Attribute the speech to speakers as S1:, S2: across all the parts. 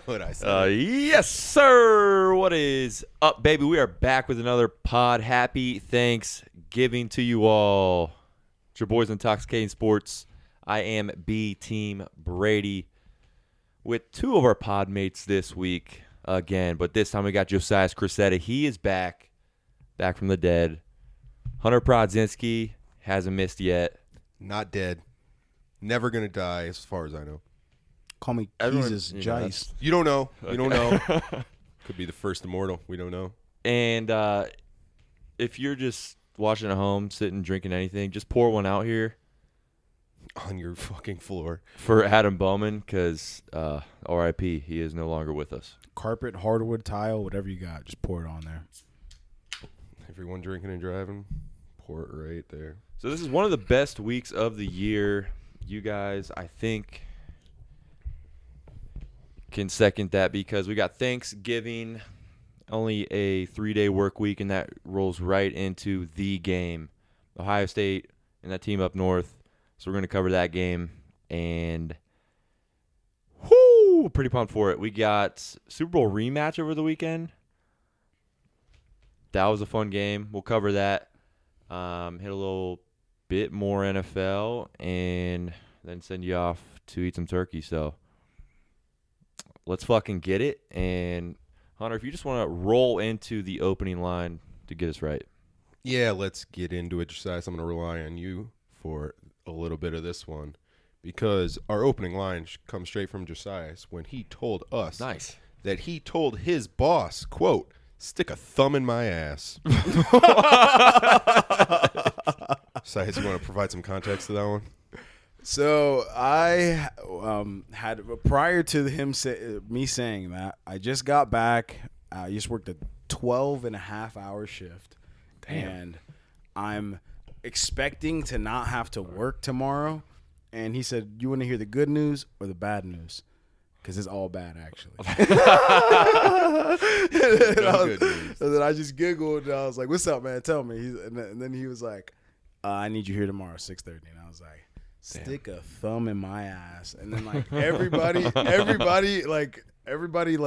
S1: What I said.
S2: Yes, sir. What is up, baby? We are back with another pod. Happy Thanksgiving to you all. It's your boys Intoxicating Sports. I am B Team Brady with two of our pod mates this week again, but this time we got Josias Cressetta. He is back from the dead. Hunter Prodzinski hasn't missed yet.
S1: Not dead. Never going to die as far as I know.
S3: Call me
S2: Everyone-
S3: Jesus
S2: you know,
S3: Jice.
S1: You don't know.
S2: Okay.
S1: You don't know. Could be the first immortal. We don't know.
S2: And if you're just watching at home, sitting, drinking anything, just pour one out here
S1: On your fucking floor.
S2: for Adam Bowman because R.I.P. He is no longer with us.
S3: Carpet, hardwood, tile, whatever you got, just pour it on there.
S1: Everyone drinking and driving. Pour it right there.
S2: So this is one of the best weeks of the year. You guys, I think, can second that because we got Thanksgiving, only a 3-day work week, and that rolls right into the game. Ohio State and that team up north. So we're going to cover that game. And whoo, pretty pumped for it. We got Super Bowl rematch over the weekend. That was a fun game. We'll cover that. Hit a little bit more NFL and then send you off to eat some turkey. So let's fucking get it. And Hunter, if you just want to roll into the opening line to get us right.
S1: Yeah, let's get into it, Josias. I'm going to rely on you for a little bit of this one because our opening line comes straight from Josias when he told us that he told his boss, quote, "Stick a thumb in my ass." Josias, you want to provide some context to that one?
S3: So I had prior to him me saying that, I just got back. I just worked a 12.5-hour shift.
S2: Damn.
S3: And I'm expecting to not have to work tomorrow. And he said, "You want to hear the good news or the bad news?" Because it's all bad, actually. And then I just giggled and I was like, "What's up, man? Tell me." And then he was like, "I need you here tomorrow, 6:30." And I was like, "Stick a thumb in my ass." And then like everybody,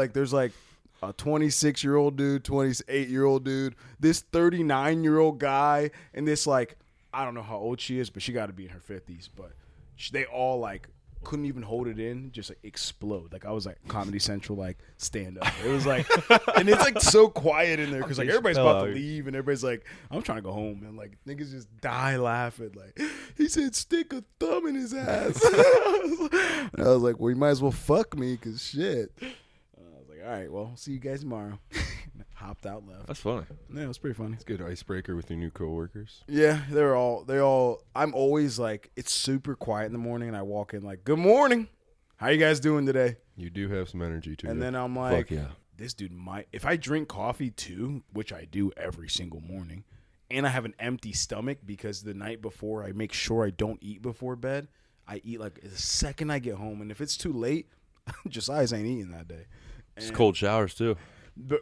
S3: there's like a 26-year-old dude, 28-year-old dude, this 39-year-old guy, and this like, I don't know how old she is, but she got to be in her 50s. But they all like couldn't even hold it in, just like explode. Like I was like Comedy Central, like stand up. It was like, and it's like so quiet in there because like everybody's about to leave and everybody's like, I'm trying to go home, and like niggas just die laughing. Like he said, "Stick a thumb in his ass." And I was like, well, you might as well fuck me because shit. I was like, all right, well, see you guys tomorrow. Hopped out, left.
S2: That's funny.
S3: Yeah, it was pretty funny.
S1: It's a good icebreaker with your new coworkers.
S3: Yeah, they all. I'm always like, it's super quiet in the morning, and I walk in like, "Good morning, how you guys doing today?"
S1: You do have some energy to you.
S3: And then I'm like,
S2: Fuck yeah.
S3: this dude might, if I drink coffee too, which I do every single morning, and I have an empty stomach because the night before I make sure I don't eat before bed. I eat like the second I get home, and if it's too late, Josias ain't eating that day.
S2: It's cold showers too.
S3: But,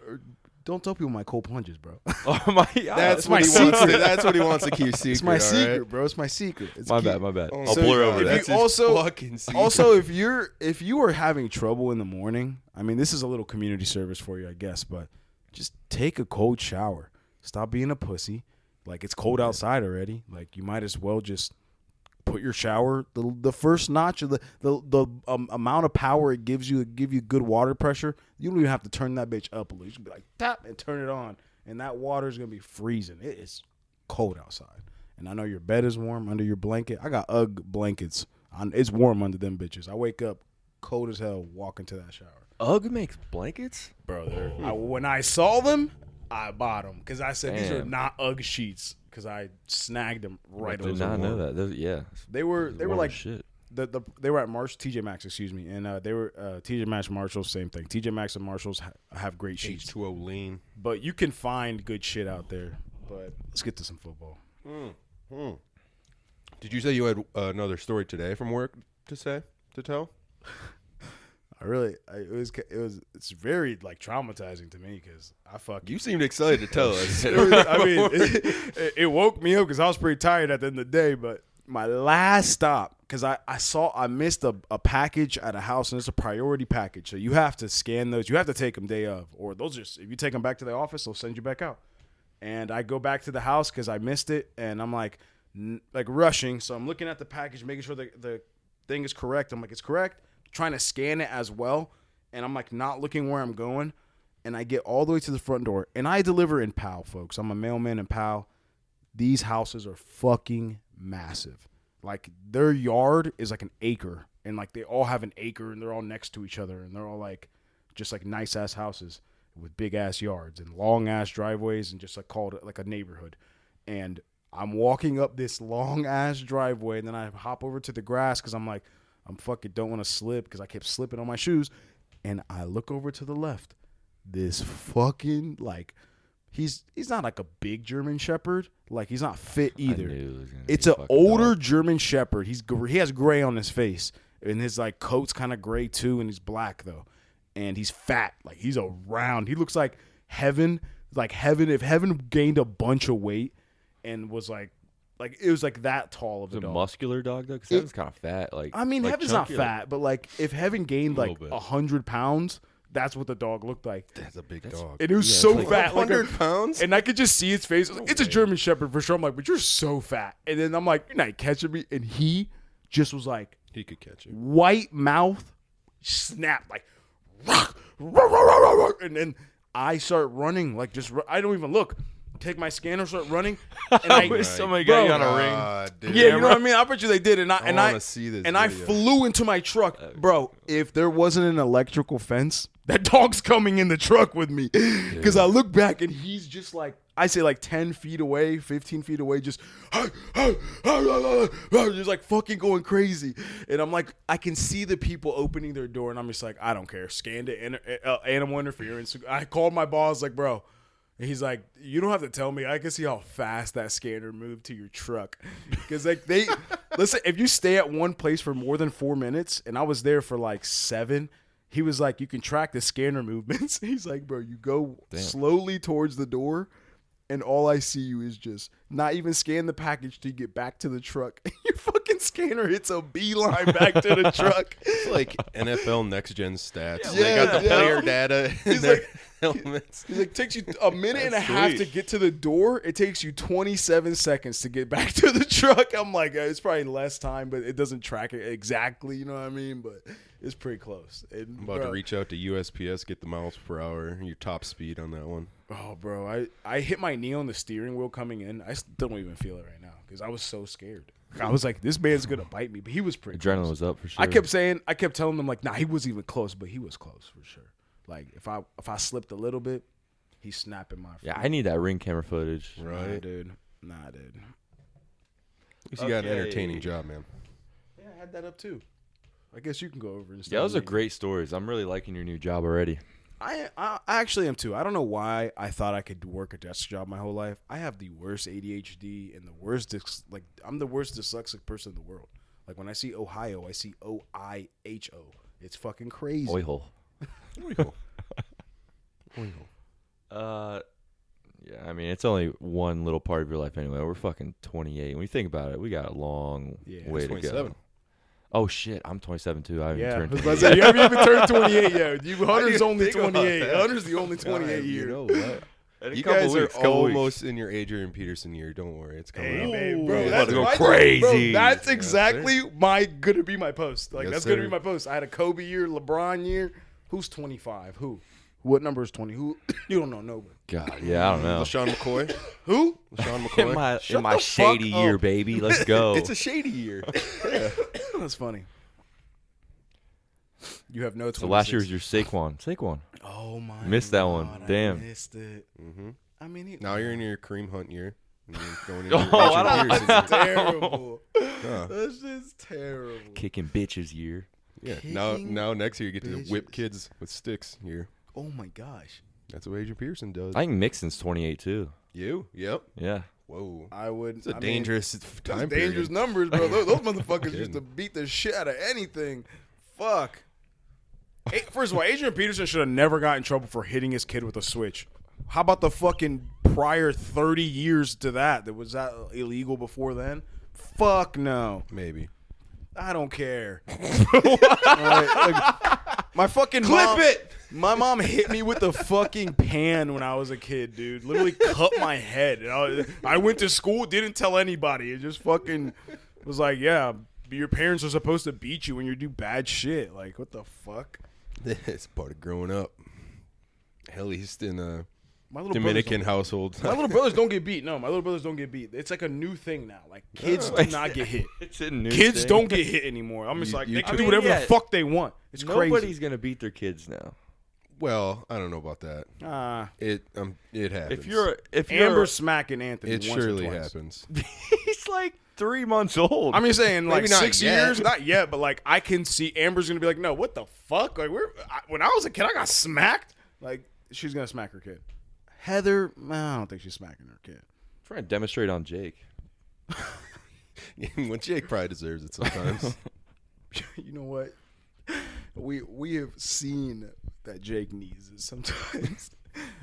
S3: don't tell people my cold plunges, bro.
S2: Oh my God.
S1: That's
S3: my
S1: what he wants.
S3: secret.
S1: That's what he wants to keep secret.
S3: It's my
S1: all
S3: secret,
S1: right?
S3: bro. It's my secret. It's
S2: My
S3: key.
S2: bad.
S1: Oh,
S2: I'll
S1: so
S2: blur
S1: you-
S2: over
S1: if
S2: that.
S1: you- fucking secret.
S3: Also, if you are having trouble in the morning, I mean, this is a little community service for you, I guess, but just take a cold shower. Stop being a pussy. Like, it's cold outside already. Like, you might as well just put your shower, the first notch of the amount of power it gives you, give you good water pressure. You don't even have to turn that bitch up a little. You should be like, tap, and turn it on. And that water is going to be freezing. It is cold outside. And I know your bed is warm under your blanket. I got UGG blankets. It's warm under them bitches. I wake up cold as hell, walk into that shower.
S2: UGG makes blankets?
S3: Bro, when I saw them, I bought them. Because I said, these are
S2: Damn.
S3: not UGG sheets. Because I snagged them right
S2: I
S3: over
S2: did not know that. Yeah.
S3: They were like
S2: shit.
S3: They were at TJ Maxx, excuse me, and they were TJ Maxx, Marshalls, same thing. TJ Maxx and Marshalls have great sheets,
S1: H2O lean.
S3: but you can find good shit out there. But let's get to some football.
S1: Did you say you had another story today from work to tell?
S3: It's very like traumatizing to me because I
S1: You seemed excited to tell us.
S3: I mean, it woke me up because I was pretty tired at the end of the day. But my last stop, because I missed a package at a house, and it's a priority package. So you have to scan those. You have to take them day of, or they'll just, if you take them back to the office, they'll send you back out. And I go back to the house because I missed it, and I'm like rushing. So I'm looking at the package, making sure the thing is correct. I'm like, it's correct. Trying to scan it as well, and I'm like not looking where I'm going. And I get all the way to the front door, and I deliver in PAL, folks. I'm a mailman in PAL. These houses are fucking massive. Like, their yard is like an acre, and like they all have an acre, and they're all next to each other, and they're all like just like nice ass houses with big ass yards and long ass driveways, and just like called it like a neighborhood. And I'm walking up this long ass driveway, and then I hop over to the grass because I'm like, I'm fucking don't want to slip because I kept slipping on my shoes. And I look over to the left. This fucking, like, he's not like a big German Shepherd. Like, he's not fit either. It's an older German Shepherd. He has gray on his face, and his like coat's kind of gray too, and he's black though. And he's fat. Like, he's a round. He looks like Heaven. Like Heaven, if Heaven gained a bunch of weight and was like it was like that tall of a dog.
S2: A muscular dog though, because Heaven's kind of fat. Like,
S3: I mean,
S2: like
S3: Heaven's
S2: chunky,
S3: not fat, but like if Heaven gained like 100 pounds. That's what the dog looked like.
S1: That's a big dog.
S3: And it was so
S1: like
S3: fat.
S1: 100 pounds?
S3: And I could just see its face. It's a German Shepherd for sure. I'm like, but you're so fat. And then I'm like, you're not catching me. And he just was like.
S1: He could catch you.
S3: White mouth, snap, like. And then I start running. Like, I don't even look. Take my scanner, start running. And
S2: I wish somebody got you on a ring.
S3: Dude. Yeah, you know what I mean? I bet you they did. And I
S1: see this
S3: and I flew into my truck. Bro, if there wasn't an electrical fence, that dog's coming in the truck with me. Because I look back and he's just like, I say like 10 feet away, 15 feet away, just like fucking going crazy. And I'm like, I can see the people opening their door, and I'm just like, I don't care. Scanned it, animal interference. I called my boss, like, bro. And he's like, you don't have to tell me. I can see how fast that scanner moved to your truck. Because like listen, if you stay at one place for more than 4 minutes, and I was there for like 7, he was like, you can track the scanner movements. He's like, bro, you go slowly towards the door, and all I see you is just not even scan the package till you get back to the truck. Your fucking scanner hits a beeline back to the truck.
S1: It's like NFL Next Gen stats. Yeah, they got the player data in their helmets.
S3: He's like, takes you a minute and a half to get to the door. It takes you 27 seconds to get back to the truck. I'm like, it's probably less time, but it doesn't track it exactly. You know what I mean? But it's pretty close. And,
S1: I'm about to reach out to USPS, get the miles per hour, your top speed on that one.
S3: Oh, bro, I hit my knee on the steering wheel coming in. I still don't even feel it right now because I was so scared. I was like, this man's going to bite me, but he was pretty
S2: Adrenaline
S3: close.
S2: Was up for sure.
S3: I kept telling them, like, nah, he wasn't even close, but he was close for sure. Like, if I slipped a little bit, he's snapping my feet.
S2: Yeah, I need that ring camera footage.
S3: Right, dude. Nah, dude.
S1: At least you got an entertaining job, man.
S3: Yeah, I had that up too. I guess you can go over and stuff.
S2: Yeah, those are great stories. I'm really liking your new job already.
S3: I actually am too. I don't know why I thought I could work a desk job my whole life. I have the worst ADHD and the worst I'm the worst dyslexic person in the world. Like when I see Ohio, I see OIHO. It's fucking crazy.
S2: Oihole.
S1: Oihole.
S2: Yeah, I mean it's only one little part of your life anyway. We're fucking 28. When you think about it, we got a long way to go. Oh shit, I'm 27 too. I haven't turned 28.
S3: You haven't even turned 28 yet. Hunter's only 28. Hunter's the only 28 year.
S1: You know what? You guys are almost in your Adrian Peterson year. Don't worry, it's coming up.
S3: Man, bro,
S2: that's about to go crazy.
S3: Bro, that's exactly gonna be my post. Like that's gonna be my post. I had a Kobe year, LeBron year. Who's 25? Who? What number is 20? Who? You don't know nobody.
S2: God, yeah, I don't know.
S1: LaShawn McCoy.
S3: Who?
S1: LaShawn McCoy.
S2: In my shady year, baby. Let's go.
S1: It's a shady year.
S3: That's funny. You have no 26.
S2: So last year was your Saquon.
S3: Oh my!
S2: Missed that one. Damn.
S3: I missed it.
S1: Mm-hmm.
S3: I mean,
S1: now you're in your Kareem Hunt year. And you're going
S3: that's terrible. That's just terrible.
S2: Kicking bitches year.
S1: Yeah. Now next year you get to whip kids with sticks here.
S3: Oh my gosh.
S1: That's what Adrian Peterson does.
S2: I think Mixon's 28 too.
S1: You? Yep.
S2: Yeah.
S1: Whoa.
S3: I would.
S1: It's a dangerous time period.
S3: Dangerous numbers, bro. Those motherfuckers used to beat the shit out of anything. Fuck. First of all, Adrian Peterson should have never got in trouble for hitting his kid with a switch. How about the fucking prior 30 years to that? Was that illegal before then? Fuck no.
S1: Maybe.
S3: I don't care. My fucking
S1: Clip it.
S3: My mom hit me with a fucking pan when I was a kid, dude. Literally cut my head. And I went to school, didn't tell anybody. It just fucking was like, yeah, your parents are supposed to beat you when you do bad shit. Like, what the fuck?
S1: It's part of growing up. At least in a
S3: My little
S1: Dominican household.
S3: My little brothers don't get beat. No, my little brothers don't get beat. It's like a new thing now. Like, kids do not get hit.
S2: It's a new
S3: Kids
S2: thing.
S3: don't get hit anymore. I'm just like, they can do
S2: took-
S3: whatever
S2: yeah.
S3: the fuck they want. It's
S2: Nobody's
S3: crazy.
S2: gonna beat their kids now.
S1: Well, I don't know about that. It happens.
S2: If you're
S3: Amber's smacking Anthony
S1: it
S3: once or
S1: surely
S3: twice.
S1: happens.
S2: he's like 3 months old.
S3: I'm just saying, like,
S1: Maybe not
S3: 6
S1: yet.
S3: years, not yet, but like, I can see Amber's gonna be like, no, what the fuck? Like, when I was a kid, I got smacked. Like, she's gonna smack her kid. Heather, I don't think she's smacking her kid.
S2: trying to demonstrate on Jake.
S1: Well, Jake probably deserves it sometimes.
S3: You know what? We have seen that Jake needs it sometimes.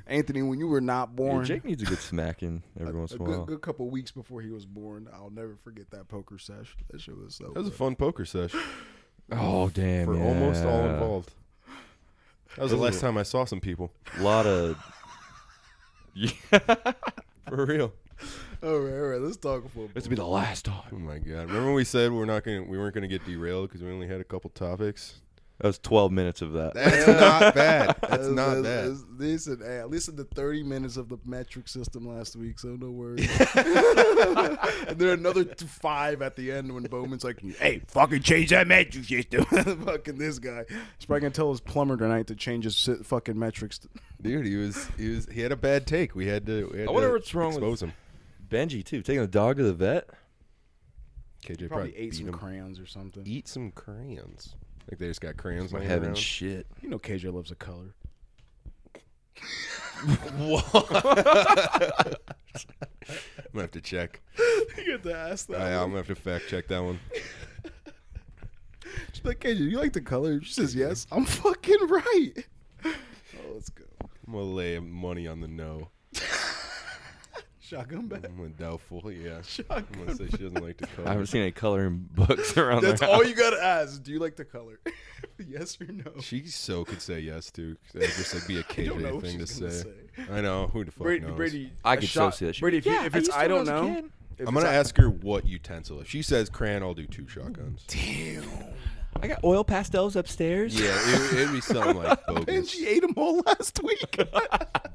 S3: Anthony, when you were not born,
S2: Yeah, Jake needs a good smacking every once in a while.
S3: good couple weeks before he was born, I'll never forget that poker sesh. That shit was so.
S1: That was a
S3: good.
S1: fun poker session
S2: Oh damn!
S1: for
S2: yeah.
S1: almost all involved. That was the last time I saw some people.
S2: A lot of. Yeah.
S1: For real.
S3: All right. Let's talk football.
S2: This will be the last
S1: Oh
S2: time.
S1: my god! Remember when we said we weren't gonna get derailed because we only had a couple topics?
S2: That was 12 minutes of that.
S1: That's not bad. That's not bad.
S3: Listen, I listened to 30 minutes of the metric system last week, so no worries. And then another 5 at the end when Bowman's like, hey, fucking change that metric system. Fucking this guy. He's probably going to tell his plumber tonight to change his fucking metrics.
S1: Dude, he had a bad take. We had to.
S2: I wonder what's wrong
S1: expose
S2: with
S1: him.
S2: Benji too, taking the dog to the vet.
S1: KJ
S3: Probably ate
S1: beat
S3: some
S1: him.
S3: crayons or something.
S1: Eat some crayons. Like they just got crayons
S2: My
S1: laying
S2: heaven
S1: around.
S2: shit.
S3: You know KJ loves a color.
S1: I'm gonna have to check.
S3: You get to ask that.
S1: I'm gonna have to fact check that one.
S3: She's like, KJ, you like the color? She says, yes. I'm fucking right. Oh, let's go.
S1: I'm gonna lay money on the no.
S3: Shotgun bet.
S1: I'm gonna doubtful. Yeah.
S3: Shotgun
S1: I'm gonna say she doesn't like the color.
S2: I haven't seen any coloring books around
S3: That's
S2: there.
S3: all you gotta ask. Do you like the color? Yes or no?
S1: She so could say yes to. That'd just like be a
S3: I don't know
S1: KJ
S3: what
S1: thing to
S3: she's gonna
S1: say.
S3: say.
S1: I know who the fuck knows.
S3: Brady,
S2: I
S3: a
S2: could
S3: shot-
S2: so see that shit.
S3: Brady, if it's I don't know.
S1: I'm gonna ask her what utensil. If she says crayon, I'll do 2 shotguns.
S3: Damn.
S2: I got oil pastels upstairs.
S1: Yeah, it'd be something like
S3: And
S1: bogus.
S3: she ate them all last week.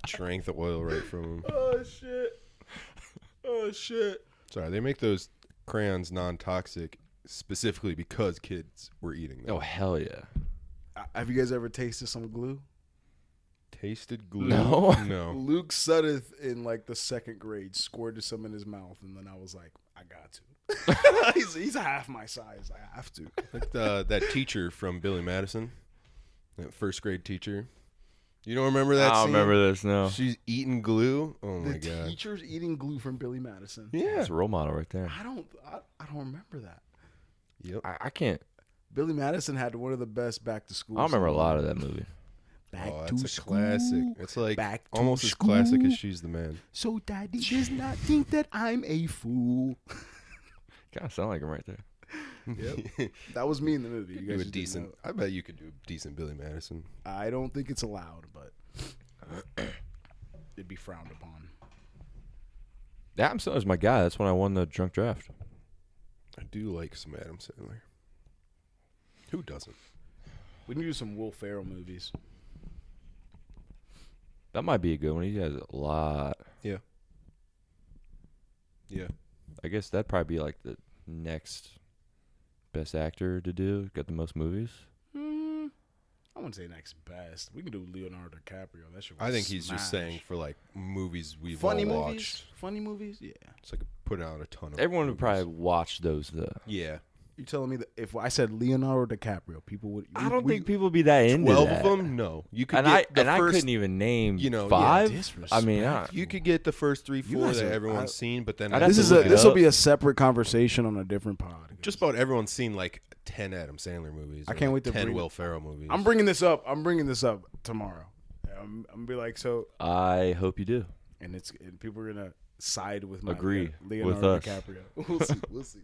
S1: Drank the oil right from him.
S3: Oh shit. Oh shit.
S1: Sorry, they make those crayons non-toxic specifically because kids were eating them.
S2: Oh hell yeah.
S3: Have you guys ever tasted some glue?
S1: Tasted glue?
S2: No.
S1: No.
S3: Luke Suddeth in like the 2nd grade squirted some in his mouth, and then I was like, I got to. he's half my size. I have to.
S1: Like that teacher from Billy Madison, that 1st grade teacher. You don't remember that
S2: I don't
S1: scene?
S2: remember this. No.
S1: She's eating glue. Oh my
S3: The
S1: god.
S3: teacher's eating glue from Billy Madison.
S1: Yeah.
S2: That's a role model right there.
S3: I don't remember that.
S1: Yep.
S2: I can't.
S3: Billy Madison had one of the best back to school.
S2: I don't remember a
S3: songs.
S2: lot of that movie.
S3: Back
S1: Oh,
S3: to
S1: that's a
S3: school.
S1: classic. It's like
S3: Back to
S1: almost as classic
S3: school.
S1: as She's the Man.
S3: So daddy does not think that I'm a fool.
S2: Kind of sound like him right there.
S3: Yep. That was me in the movie. You
S1: do
S3: guys
S1: a
S3: just didn't
S1: decent.
S3: know.
S1: I bet you could do a decent Billy Madison.
S3: I don't think it's allowed, but it'd be frowned upon.
S2: Adam Sandler's my guy. That's when I won the drunk draft.
S1: I do like some Adam Sandler. Who doesn't?
S3: We can do some Will Ferrell movies.
S2: That might be a good one. He has a lot.
S1: Yeah. Yeah.
S2: I guess that'd probably be like the next best actor to do. Got the most movies.
S3: I wouldn't say next best. We can do Leonardo DiCaprio. That should.
S1: I think he's just saying for like movies we've
S3: funny
S1: all
S3: movies.
S1: watched.
S3: Funny movies. Yeah.
S1: It's like put out a ton of.
S2: Everyone would
S1: movies.
S2: probably watch those though.
S1: Yeah.
S3: You telling me that if I said Leonardo DiCaprio, people would?
S2: I don't think people would be that into
S1: 12
S2: that.
S1: of them? No. You could
S2: And
S1: get the
S2: I
S1: first,
S2: couldn't even name
S1: you know, yeah,
S2: 5.
S3: disrespect.
S2: I mean,
S1: You could get the first 3, 4
S3: guys
S1: that
S3: are-
S1: everyone's seen, but then
S2: I'd have
S3: This
S2: to
S3: is
S2: look it
S3: this will
S2: up.
S3: be a separate conversation on a different pod.
S1: just about everyone's seen like 10 Adam Sandler movies.
S3: I
S1: or,
S3: can't
S1: like
S3: wait to
S1: 10
S3: bring-
S1: Will Ferrell movies.
S3: I'm bringing this up. I'm bringing this up tomorrow. I'm gonna be like, so,
S2: I hope you do.
S3: and people are gonna. side with my
S2: Agree
S3: Leonardo
S2: with us.
S3: DiCaprio. We'll see. We'll see.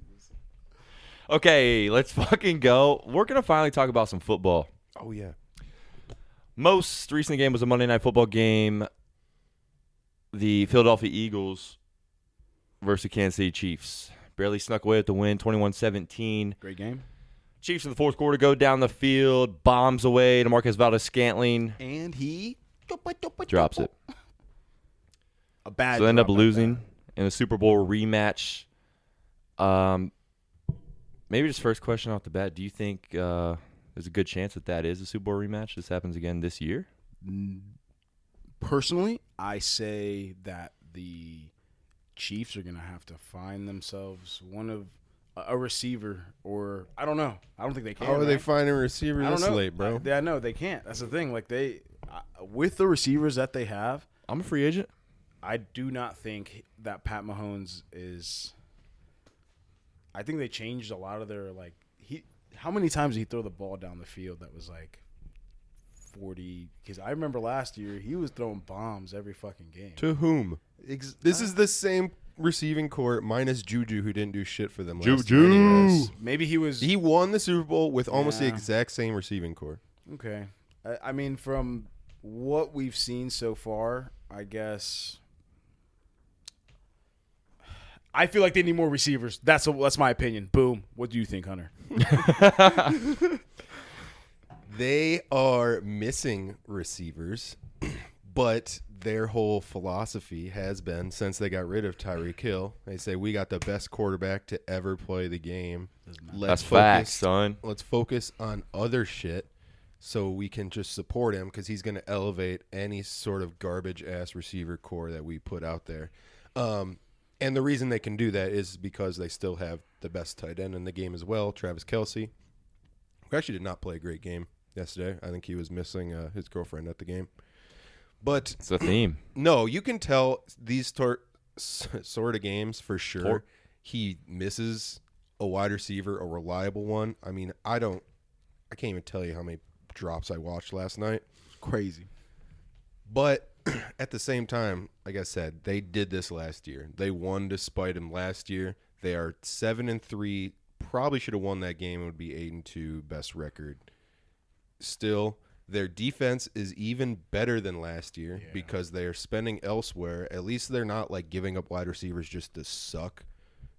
S2: Okay, let's fucking go. We're going to finally talk about some football.
S1: Oh, yeah.
S2: Most recent game was a Monday Night Football game. The Philadelphia Eagles versus the Kansas City Chiefs. Barely snuck away with the win, 21-17.
S3: Great game.
S2: Chiefs in the fourth quarter go down the field, bombs away to Marquez Valdez-Scantling.
S3: And he
S2: drops it.
S3: A bad.
S2: So they end up
S3: drop at
S2: losing
S3: that.
S2: in the Super Bowl rematch. Maybe just first question off the bat, do you think there's a good chance that is a Super Bowl rematch? This happens again this year?
S3: Personally, I say that the Chiefs are going to have to find themselves a receiver, or I don't know. I don't think they can.
S1: How are they
S3: right?
S1: finding a receiver
S3: I don't
S1: this
S3: know.
S1: late, bro?
S3: I know they can't. That's the thing. Like with the receivers that they have,
S2: I'm a free agent.
S3: I do not think that Pat Mahomes is. I think they changed a lot of their How many times did he throw the ball down the field that was like 40? Because I remember last year he was throwing bombs every fucking game.
S1: To whom? This is the same receiving core minus Juju, who didn't do shit for them last year anyways.
S3: Maybe he was.
S1: He won the Super Bowl with almost the exact same receiving core.
S3: Okay. I mean, from what we've seen so far, I guess. I feel like they need more receivers. That's my opinion. Boom. What do you think, Hunter?
S1: They are missing receivers, but their whole philosophy has been, since they got rid of Tyreek Hill, they say, we got the best quarterback to ever play the game.
S2: That's facts, son.
S1: Let's focus on other shit so we can just support him, because he's going to elevate any sort of garbage-ass receiver core that we put out there. And the reason they can do that is because they still have the best tight end in the game as well, Travis Kelce, who actually did not play a great game yesterday. I think he was missing his girlfriend at the game. But
S2: it's a theme.
S1: No, you can tell these sort of games for sure. He misses a wide receiver, a reliable one. I mean, I can't even tell you how many drops I watched last night.
S3: It's crazy.
S1: But at the same time, like I said, they did this last year. They won despite him last year. They are 7-3. Probably should have won that game. It would be 8-2, best record. Still, their defense is even better than last year because they are spending elsewhere. At least they're not like giving up wide receivers just to suck.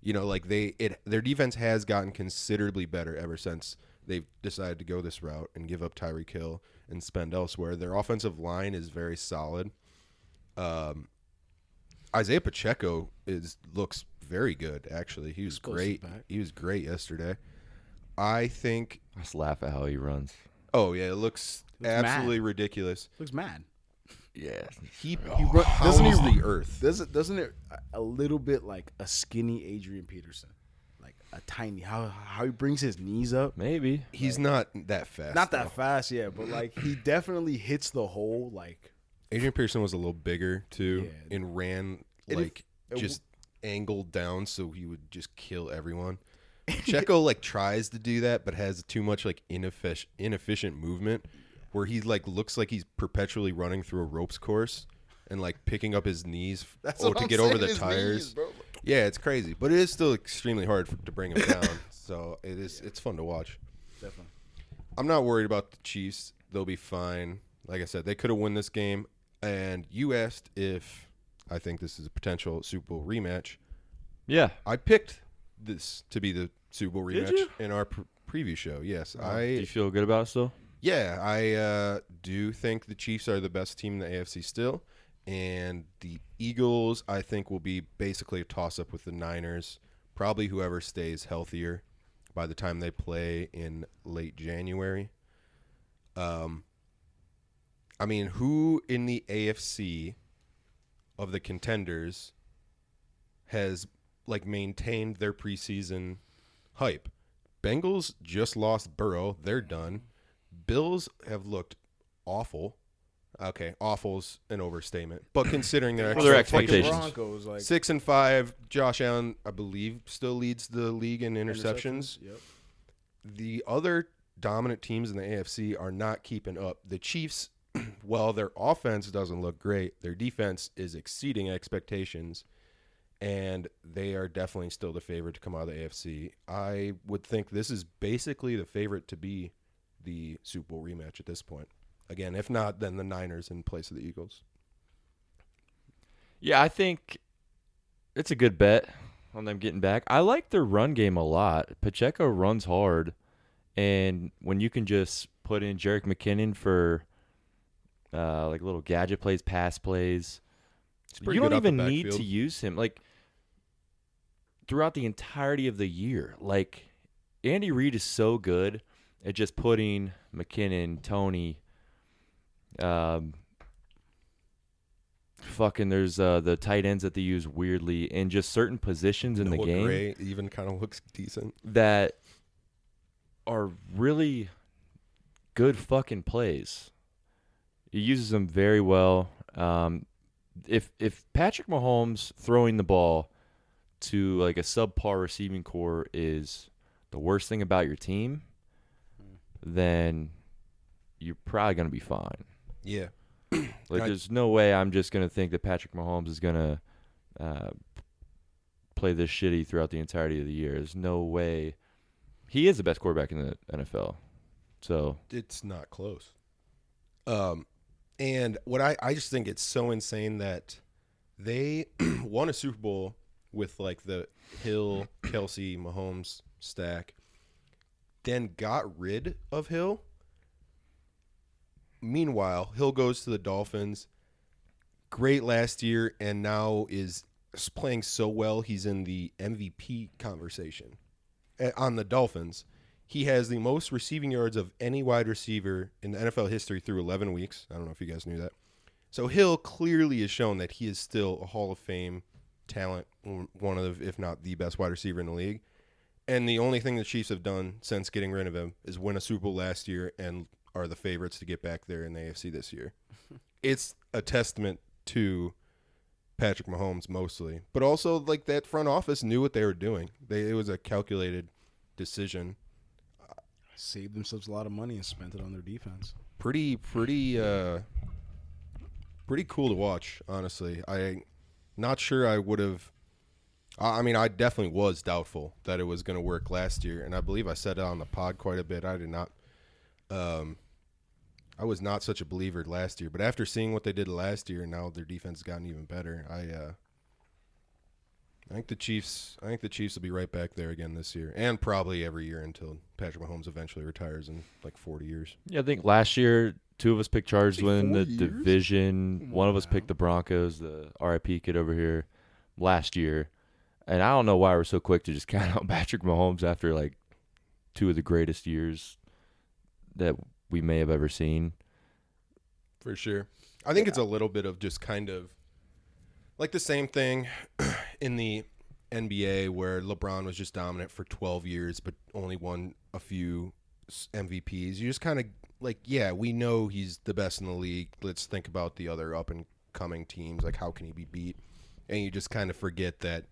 S1: You know, like their defense has gotten considerably better ever since they've decided to go this route and give up Tyreek Hill and spend elsewhere. Their offensive line is very solid. Isaiah Pacheco looks very good, actually. He was great. He was great yesterday. I think.
S2: I just laugh at how he runs.
S1: Oh yeah, it looks absolutely ridiculous.
S3: Looks mad.
S2: Yeah,
S1: he doesn't the earth.
S3: Doesn't it a little bit like a skinny Adrian Peterson, like a tiny how he brings his knees up.
S2: Maybe
S1: he's not that fast.
S3: Not that fast, yeah, but like he definitely hits the hole. Like
S1: Adrian Peterson was a little bigger too, and ran just angled down so he would just kill everyone. Checo like tries to do that, but has too much like inefficient movement, where he like looks like he's perpetually running through a ropes course and like picking up his knees to get over the tires. Knees, yeah, it's crazy, but it is still extremely hard to bring him down. So it's fun to watch.
S3: Definitely.
S1: I'm not worried about the Chiefs. They'll be fine. Like I said, they could have won this game. And you asked if I think this is a potential Super Bowl rematch.
S2: Yeah,
S1: I picked this to be the Super Bowl rematch in our preview show. Yes,
S2: do you feel good about it still?
S1: Yeah, I do think the Chiefs are the best team in the AFC still, and the Eagles I think will be basically a toss-up with the Niners. Probably whoever stays healthier by the time they play in late January. I mean, who in the AFC of the contenders has like maintained their preseason hype? Bengals just lost Burrow. They're done. Bills have looked awful. Okay, awful's an overstatement. But considering their
S2: expectations.
S3: Broncos,
S1: 6-5, Josh Allen, I believe, still leads the league in interceptions.
S3: Yep.
S1: The other dominant teams in the AFC are not keeping up. The Chiefs, well, their offense doesn't look great. Their defense is exceeding expectations. and they are definitely still the favorite to come out of the AFC. I would think this is basically the favorite to be the Super Bowl rematch at this point. Again, if not, then the Niners in place of the Eagles.
S2: Yeah, I think it's a good bet on them getting back. I like their run game a lot. Pacheco runs hard, and when you can just put in Jerick McKinnon for like little gadget plays, pass plays, you don't even need to use him. Like, throughout the entirety of the year, like, Andy Reid is so good at just putting McKinnon, Tony, there's the tight ends that they use weirdly in just certain positions in the game.
S1: Gray even kind of looks decent.
S2: That are really good fucking plays. He uses them very well. If Patrick Mahomes throwing the ball to like a subpar receiving core is the worst thing about your team, then you're probably going to be fine.
S1: Yeah.
S2: Like, there's no way I'm just going to think that Patrick Mahomes is going to play this shitty throughout the entirety of the year. There's no way. He is the best quarterback in the NFL. So
S1: it's not close. And what I just think it's so insane that they won a Super Bowl with like the Hill, Kelsey, Mahomes stack, then got rid of Hill. Meanwhile, Hill goes to the Dolphins. Great last year, and now is playing so well he's in the MVP conversation on the Dolphins. He has the most receiving yards of any wide receiver in the NFL history through 11 weeks. I don't know if you guys knew that. So Hill clearly has shown that he is still a Hall of Fame talent, one of, if not the best wide receiver in the league. And the only thing the Chiefs have done since getting rid of him is win a Super Bowl last year and are the favorites to get back there in the AFC this year. It's a testament to Patrick Mahomes mostly, but also like that front office knew what they were doing. It was a calculated decision.
S3: Saved themselves a lot of money and spent it on their defense.
S1: Pretty cool to watch, honestly. I not sure I would have. I mean, I definitely was doubtful that it was going to work last year, and I believe I said it on the pod quite a bit. I did not. I was not such a believer last year, but after seeing what they did last year, and now their defense has gotten even better. I think the Chiefs will be right back there again this year, and probably every year until Patrick Mahomes eventually retires in like 40 years.
S2: Yeah, I think last year 2 of us picked Chargers to win the division. One of us picked the Broncos, the RIP kid over here, last year. And I don't know why we're so quick to just count out Patrick Mahomes after like 2 of the greatest years that we may have ever seen.
S1: For sure. I think it's a little bit of just kind of like the same thing in the NBA where LeBron was just dominant for 12 years but only won a few MVPs. You just kind of like, yeah, we know he's the best in the league. Let's think about the other up-and-coming teams. Like, how can he be beat? And you just kind of forget that,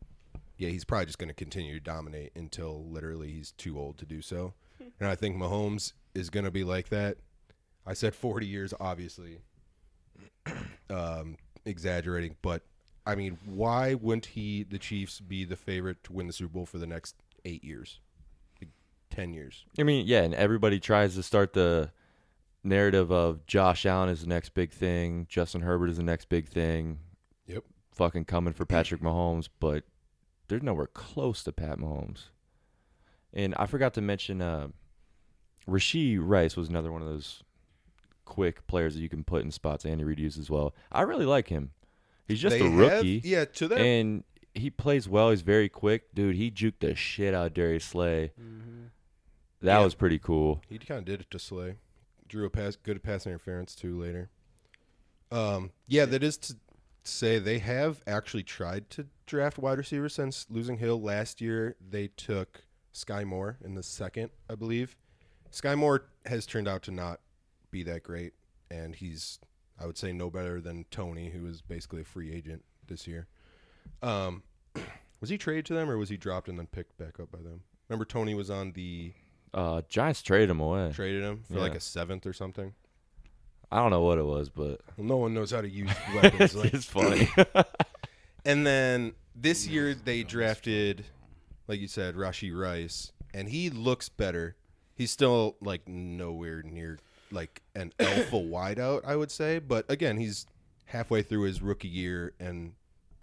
S1: yeah, he's probably just going to continue to dominate until literally he's too old to do so. And I think Mahomes is going to be like that. I said 40 years, obviously, exaggerating, but I mean, why wouldn't the Chiefs, be the favorite to win the Super Bowl for the next 8 years, like 10 years?
S2: I mean, yeah, and everybody tries to start the narrative of Josh Allen is the next big thing, Justin Herbert is the next big thing.
S1: Yep.
S2: Fucking coming for Patrick Mahomes, but they're nowhere close to Pat Mahomes. And I forgot to mention Rashee Rice was another one of those quick players that you can put in spots Andy Reid uses as well. I really like him. He's just a rookie.
S1: To that.
S2: And he plays well. He's very quick. Dude, he juked the shit out of Darius Slay. Mm-hmm. That was pretty cool.
S1: He kind of did it to Slay. Drew a good pass interference, too, later. That is to say they have actually tried to draft wide receivers since losing Hill. Last year, they took Sky Moore in the second, I believe. Sky Moore has turned out to not be that great, and he's, I would say, no better than Tony, who is basically a free agent this year. Was he traded to them, or was he dropped and then picked back up by them? Remember Tony was on the
S2: Giants traded him away.
S1: Traded him for like a 7th or something.
S2: I don't know what it was, but
S1: no one knows how to use weapons.
S2: It's funny.
S1: And then This year they drafted, like you said, Rashee Rice, and he looks better. He's still like nowhere near like an alpha wideout, I would say. But again, he's halfway through his rookie year and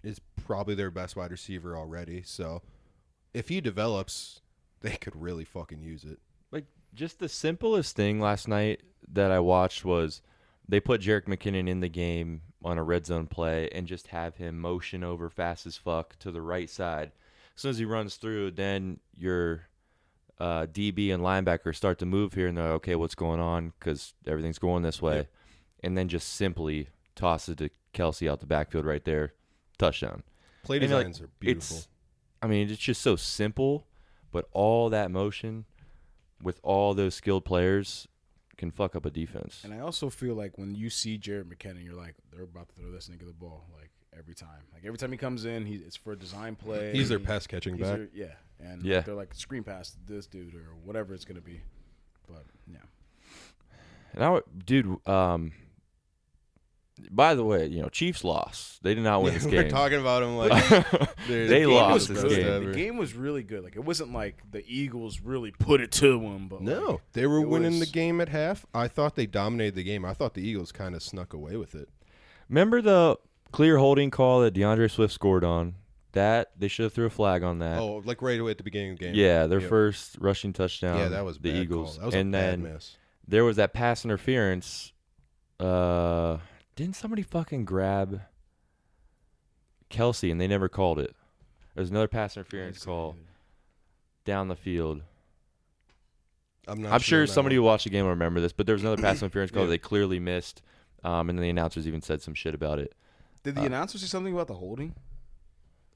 S1: is probably their best wide receiver already. So if he develops, they could really fucking use it.
S2: Like, just the simplest thing last night that I watched was they put Jerick McKinnon in the game on a red zone play and just have him motion over fast as fuck to the right side. As soon as he runs through, then your DB and linebacker start to move here and they're like, okay, what's going on? Because everything's going this way. Yep. And then just simply toss it to Kelsey out the backfield right there. Touchdown.
S1: Play designs are beautiful.
S2: It's just so simple, but all that motion with all those skilled players can fuck up a defense.
S3: And I also feel like when you see Jerick McKinnon, you're like, they're about to throw this nigga the ball, like, every time. Like, every time he comes in, it's for a design play.
S1: He's their pass catching back.
S3: And they're like, screen pass to this dude or whatever it's going to be. But, yeah.
S2: And by the way, Chiefs lost. They did not win this game.
S1: We're talking about them like
S2: they lost this game.
S3: The game was really good. Like, it wasn't like the Eagles really put it to them. But
S1: no, they were winning the game at half. I thought they dominated the game. I thought the Eagles kind of snuck away with it.
S2: Remember the clear holding call that DeAndre Swift scored on? That they should have threw a flag on that.
S1: Oh, like right away at the beginning of the game.
S2: Yeah, their first rushing touchdown.
S1: Yeah, that was
S2: the
S1: bad
S2: Eagles.
S1: Call. That was
S2: and
S1: a
S2: then
S1: bad miss.
S2: There was that pass interference. Didn't somebody fucking grab Kelsey and they never called it? There's another pass interference call down the field. I'm sure somebody who watched the game will remember this, but there was another pass interference call that they clearly missed, and then the announcers even said some shit about it.
S3: Did the announcers say something about the holding?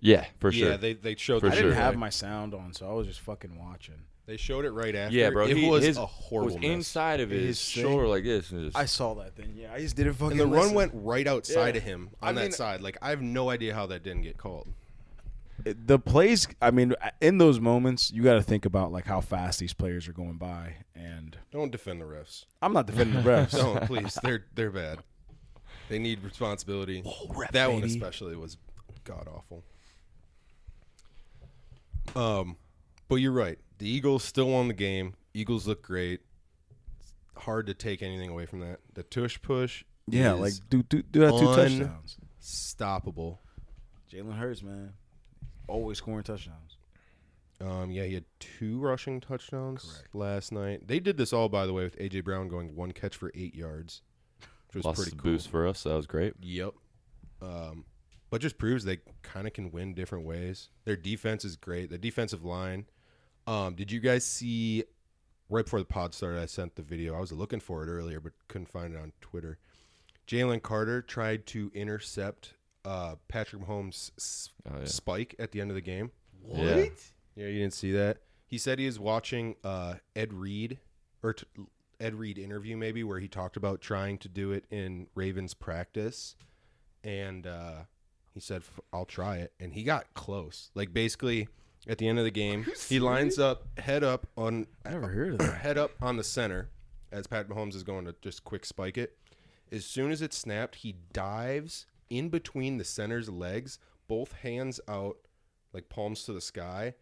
S2: Yeah, for sure.
S1: Yeah, they showed.
S3: I didn't have my sound on, so I was just fucking watching.
S1: They showed it right after.
S2: Yeah, bro.
S1: It was a horrible
S2: was
S1: miss.
S2: Inside of his shoulder like this.
S3: I saw that thing. Yeah, I just didn't fucking
S1: And the
S3: listen.
S1: run went right outside of him on that side. Like, I have no idea how that didn't get called.
S3: The plays, in those moments, you got to think about, like, how fast these players are going by. And
S1: don't defend the refs.
S3: I'm not defending the refs.
S1: Don't, please. They're bad. They need responsibility. That one especially was god-awful. But you're right. The Eagles still won the game. Eagles look great. It's hard to take anything away from that. The tush push.
S3: Yeah, like do that 2 touchdowns.
S1: Stoppable.
S3: Jalen Hurts, man, always scoring touchdowns.
S1: Yeah, he had 2 rushing touchdowns last night. They did this all, by the way, with A.J. Brown going 1 catch for 8 yards, which was pretty cool.
S2: Boost for us. That was great.
S1: Yep. But just proves they kind of can win different ways. Their defense is great. The defensive line. Did you guys see, right before the pod started, I sent the video. I was looking for it earlier, but couldn't find it on Twitter. Jalen Carter tried to intercept Patrick Mahomes' spike at the end of the game.
S2: What? Yeah,
S1: you didn't see that? He said he was watching Ed Reed interview maybe where he talked about trying to do it in Ravens practice. And he said, I'll try it. And he got close. Like, basically, at the end of the game, he lines up, head up on
S3: I never heard of that.
S1: Head up on the center as Pat Mahomes is going to just quick spike it. As soon as it's snapped, he dives in between the center's legs, both hands out, like palms to the sky,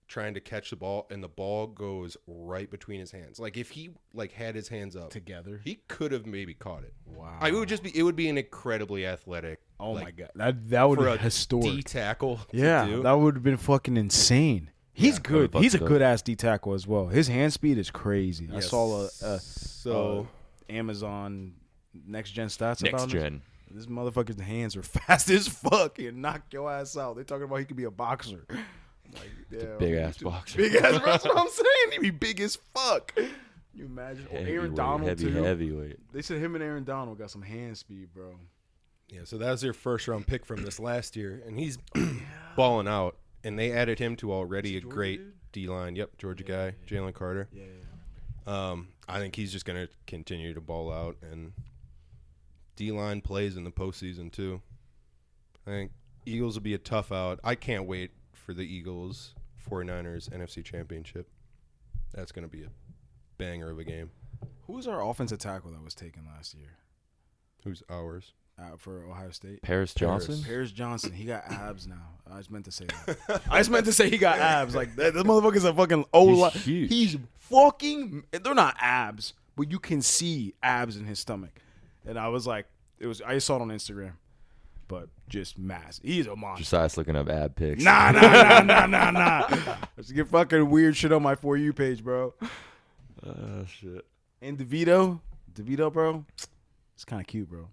S1: trying to catch the ball, and the ball goes right between his hands. Like, if he had his hands up
S3: together,
S1: he could have maybe caught it.
S3: Wow.
S1: It would be an incredibly athletic.
S3: Oh my god, that would be historic.
S1: D tackle.
S3: Yeah, that would have been fucking insane. He's good. He's a good ass D tackle as well. His hand speed is crazy. Yes. I saw Amazon next gen stats about him. This motherfucker's hands are fast as fuck and knock your ass out. They're talking about he could be a boxer. I'm like, yeah,
S2: big ass boxer.
S3: Big ass. That's what I'm saying. He'd be big as fuck. Can you imagine? Aaron Donald too.
S2: Heavyweight.
S3: They said him and Aaron Donald got some hand speed, bro.
S1: Yeah, so that was their first round pick from this last year, and he's balling out. And they added him to already a great D line. Yep, Georgia guy, Jalen Carter.
S3: Yeah.
S1: I think he's just going to continue to ball out, and D line plays in the postseason too. I think Eagles will be a tough out. I can't wait for the Eagles 49ers NFC Championship. That's going to be a banger of a game.
S3: Who was our offensive tackle that was taken last year?
S1: Who's ours?
S3: for Ohio State.
S2: Paris Johnson?
S3: Paris Johnson. He got abs now. I just meant to say that. I just meant to say he got abs. Like, that motherfucker's a fucking old.
S2: He's huge.
S3: He's fucking. They're not abs, but you can see abs in his stomach. And I was like, I saw it on Instagram. But just mass. He's a monster.
S2: Josias looking up ab pics.
S3: Nah. Let's get fucking weird shit on my For You page, bro.
S2: Shit.
S3: And DeVito, bro, it's kind of cute, bro.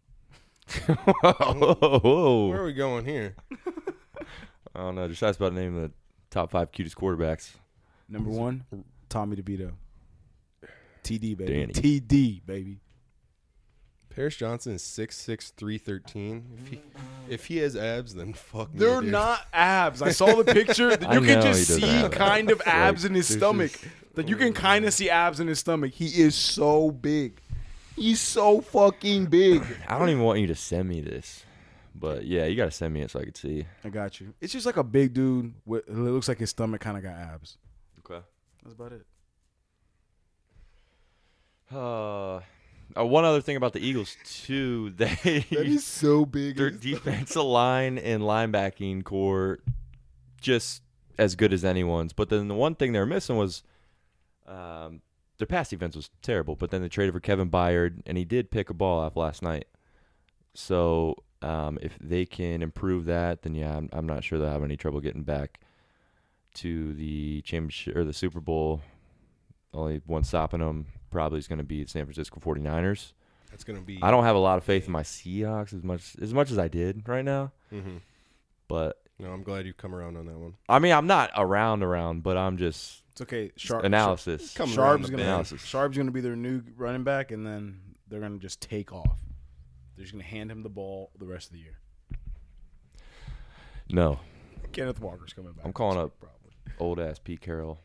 S2: Whoa.
S1: Where are we going here?
S2: I don't know. Josias about to name the top 5 cutest quarterbacks.
S3: Number 1, Tommy DeVito. TD, baby.
S2: Danny.
S3: TD, baby.
S1: Paris Johnson is 6'6", 313. If he has abs, then fuck me.
S3: They're
S1: dude.
S3: not abs. I saw the picture. You
S2: I
S3: can
S2: know
S3: just
S2: he doesn't
S3: see
S2: have
S3: kind of abs
S2: Like,
S3: in his
S2: there's
S3: stomach.
S2: just-
S3: Like, you can kind of see abs in his stomach. He is so big. He's so fucking big.
S2: I don't even want you to send me this. But, yeah, you got to send me it so I can see.
S3: I got you. It's just like a big dude. It looks like his stomach kind of got abs.
S2: Okay.
S3: That's about it.
S2: One other thing about the Eagles, too.
S3: That is so big.
S2: Their defensive line and linebacking core just as good as anyone's. But then the one thing they were missing was their pass defense was terrible. But then they traded for Kevin Byard, and he did pick a ball off last night. So if they can improve that, then, yeah, I'm not sure they'll have any trouble getting back to the championship or the Super Bowl. Only one stopping them probably is going to be the San Francisco 49ers.
S1: That's going to be.
S2: I don't have a lot of faith in my Seahawks as much as I did right now.
S1: Mm-hmm.
S2: But
S1: No, I'm glad you've come around on that one.
S2: I mean, I'm not around, but I'm just
S3: It's okay.
S2: analysis.
S1: Coming around
S3: Sharp's
S1: the
S3: gonna
S1: bend.
S2: Analysis.
S3: Sharp's gonna be their new running back, and then they're gonna just take off. They're just gonna hand him the ball the rest of the year.
S2: No,
S3: Kenneth Walker's coming back.
S2: I'm calling
S3: That's
S2: up
S3: the problem.
S2: old ass Pete Carroll.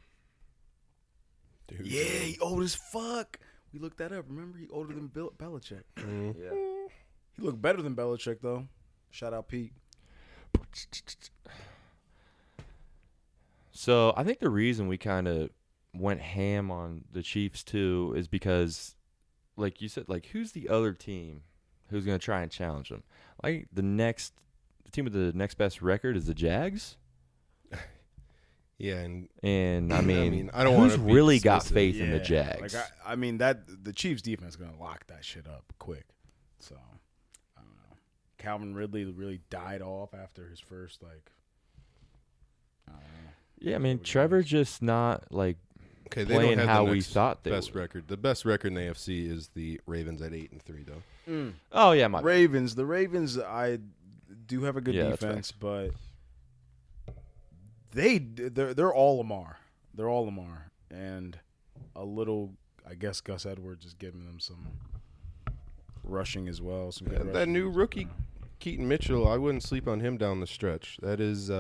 S1: Dude,
S3: Yeah, he old as fuck. We looked that up. Remember, he older than Belichick.
S1: Mhm.
S2: Yeah.
S3: He looked better than Belichick though. Shout out Pete.
S2: So I think the reason we kind of went ham on the Chiefs too is because, like you said, like who's the other team who's going to try and challenge them? Like the team with the next best record is the Jags.
S1: Yeah, and
S2: And I mean,
S1: I don't
S2: who's
S1: wanna be
S2: really got
S1: dismissive.
S2: faith in the Jags?
S3: Like I mean that the Chiefs defense is gonna lock that shit up quick. So I don't know. Calvin Ridley really died off after his first I don't know.
S2: Yeah, I mean, Trevor's just not like
S1: okay, they
S2: playing
S1: don't have
S2: how
S1: the
S2: we
S1: next
S2: thought they
S1: best
S2: would.
S1: record. The best record in the AFC is the Ravens at 8-3, though.
S2: Oh yeah, my
S3: Ravens. The Ravens, I do have a good
S2: Yeah, that's
S3: defense, but they're all Lamar. They're all Lamar, and a little. I guess Gus Edwards is giving them some rushing as well. Some good
S1: That
S3: rushing.
S1: new rookie, Keaton Mitchell, I wouldn't sleep on him down the stretch. That is,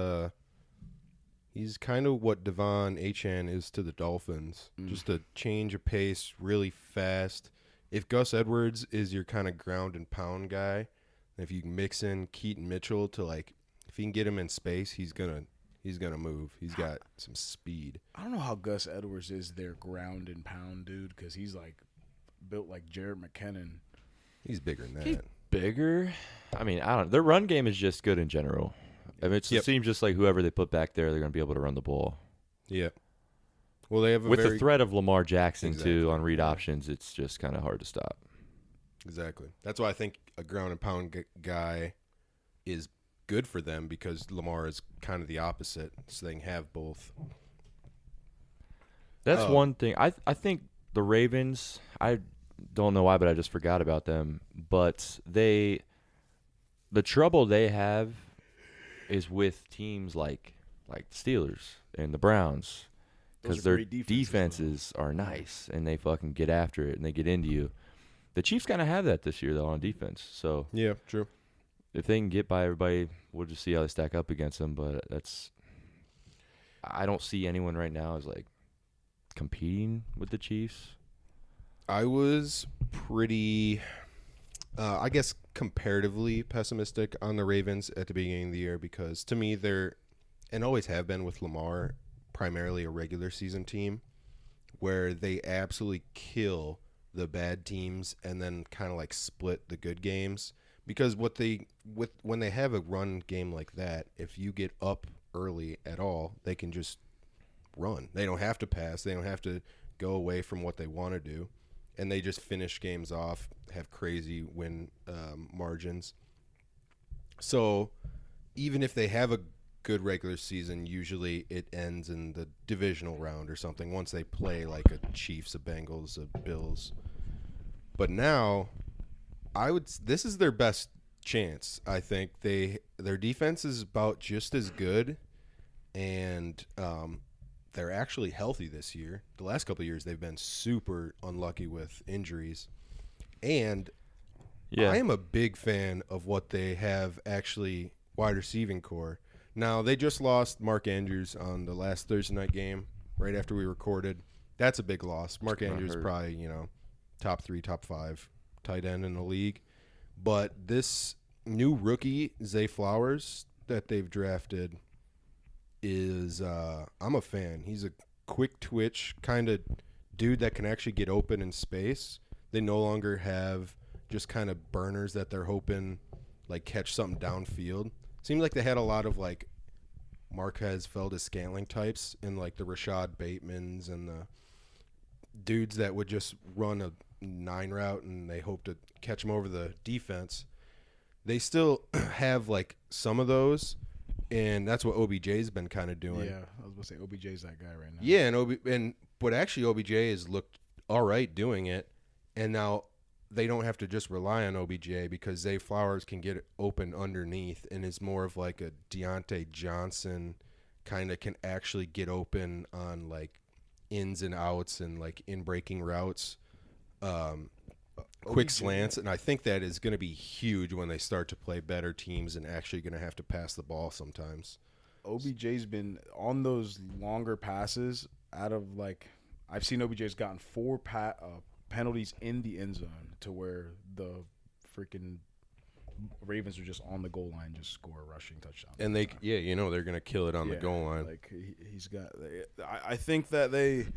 S1: he's kind of what Devon Achane is to the Dolphins. Just a change of pace, really fast. If Gus Edwards is your kind of ground and pound guy, if you mix in Keaton Mitchell to if you can get him in space, he's gonna move. He's got some speed.
S3: I don't know how Gus Edwards is their ground and pound dude because he's built like Jared McKinnon.
S1: He's bigger than that.
S2: bigger. I mean, I don't. Their run game is just good in general. I mean, it seems just like whoever they put back there, they're going to be able to run the ball.
S1: Yeah. Well, they have
S2: With the threat of Lamar Jackson too on read
S1: yeah.
S2: options, it's just kind of hard to stop.
S1: Exactly. That's why I think a ground and pound guy is good for them because Lamar is kind of the opposite, so they can have both.
S2: That's one thing. I think the Ravens, I don't know why, but I just forgot about them. But the trouble they have is with teams like the Steelers and the Browns because their defenses are nice and they fucking get after it and they get into you. The Chiefs kind of have that this year, though, on defense. So
S1: Yeah, true.
S2: if they can get by everybody, we'll just see how they stack up against them. But I don't see anyone right now as competing with the Chiefs.
S1: I was pretty, I guess, comparatively pessimistic on the Ravens at the beginning of the year because to me they're, and always have been with Lamar, primarily a regular season team where they absolutely kill the bad teams and then kind of split the good games. Because when they have a run game like that, if you get up early at all, they can just run. They don't have to pass. They don't have to go away from what they want to do, and they just finish games off, have crazy win margins. So even if they have a good regular season, usually it ends in the divisional round or something once they play like a Chiefs, a Bengals, a Bills. But now this is their best chance. I think their defense is about just as good, and they're actually healthy this year. The last couple of years they've been super unlucky with injuries. And I am a big fan of what they have actually wide receiving core. Now, they just lost Mark Andrews on the last Thursday night game right after we recorded. That's a big loss. Mark Andrews probably, top 3, top 5 tight end in the league. But this new rookie, Zay Flowers, that they've drafted is I'm a fan. He's a quick twitch kind of dude that can actually get open in space. They no longer have just kind of burners that they're hoping like catch something downfield. Seems like they had a lot of like Marquez Valdez-Scantling types and like the Rashad Batemans and the dudes that would just run a 9 route and they hope to catch them over the defense. They still have like some of those, and that's what OBJ's been kind of doing.
S3: Yeah, I was going to say OBJ's that guy right now.
S1: Yeah, but actually OBJ has looked all right doing it, and now they don't have to just rely on OBJ because Zay Flowers can get open underneath and is more of like a Deontay Johnson, kind of can actually get open on like ins and outs and like in breaking routes, quick slants. And I think that is going to be huge when they start to play better teams and actually going to have to pass the ball sometimes.
S3: OBJ's been on those longer passes out of like – I've seen OBJ's gotten 4 penalties in the end zone to where the freaking Ravens are just on the goal line, just score a rushing touchdown.
S1: And they're going to kill it on the goal line.
S3: Like he's got. I think that they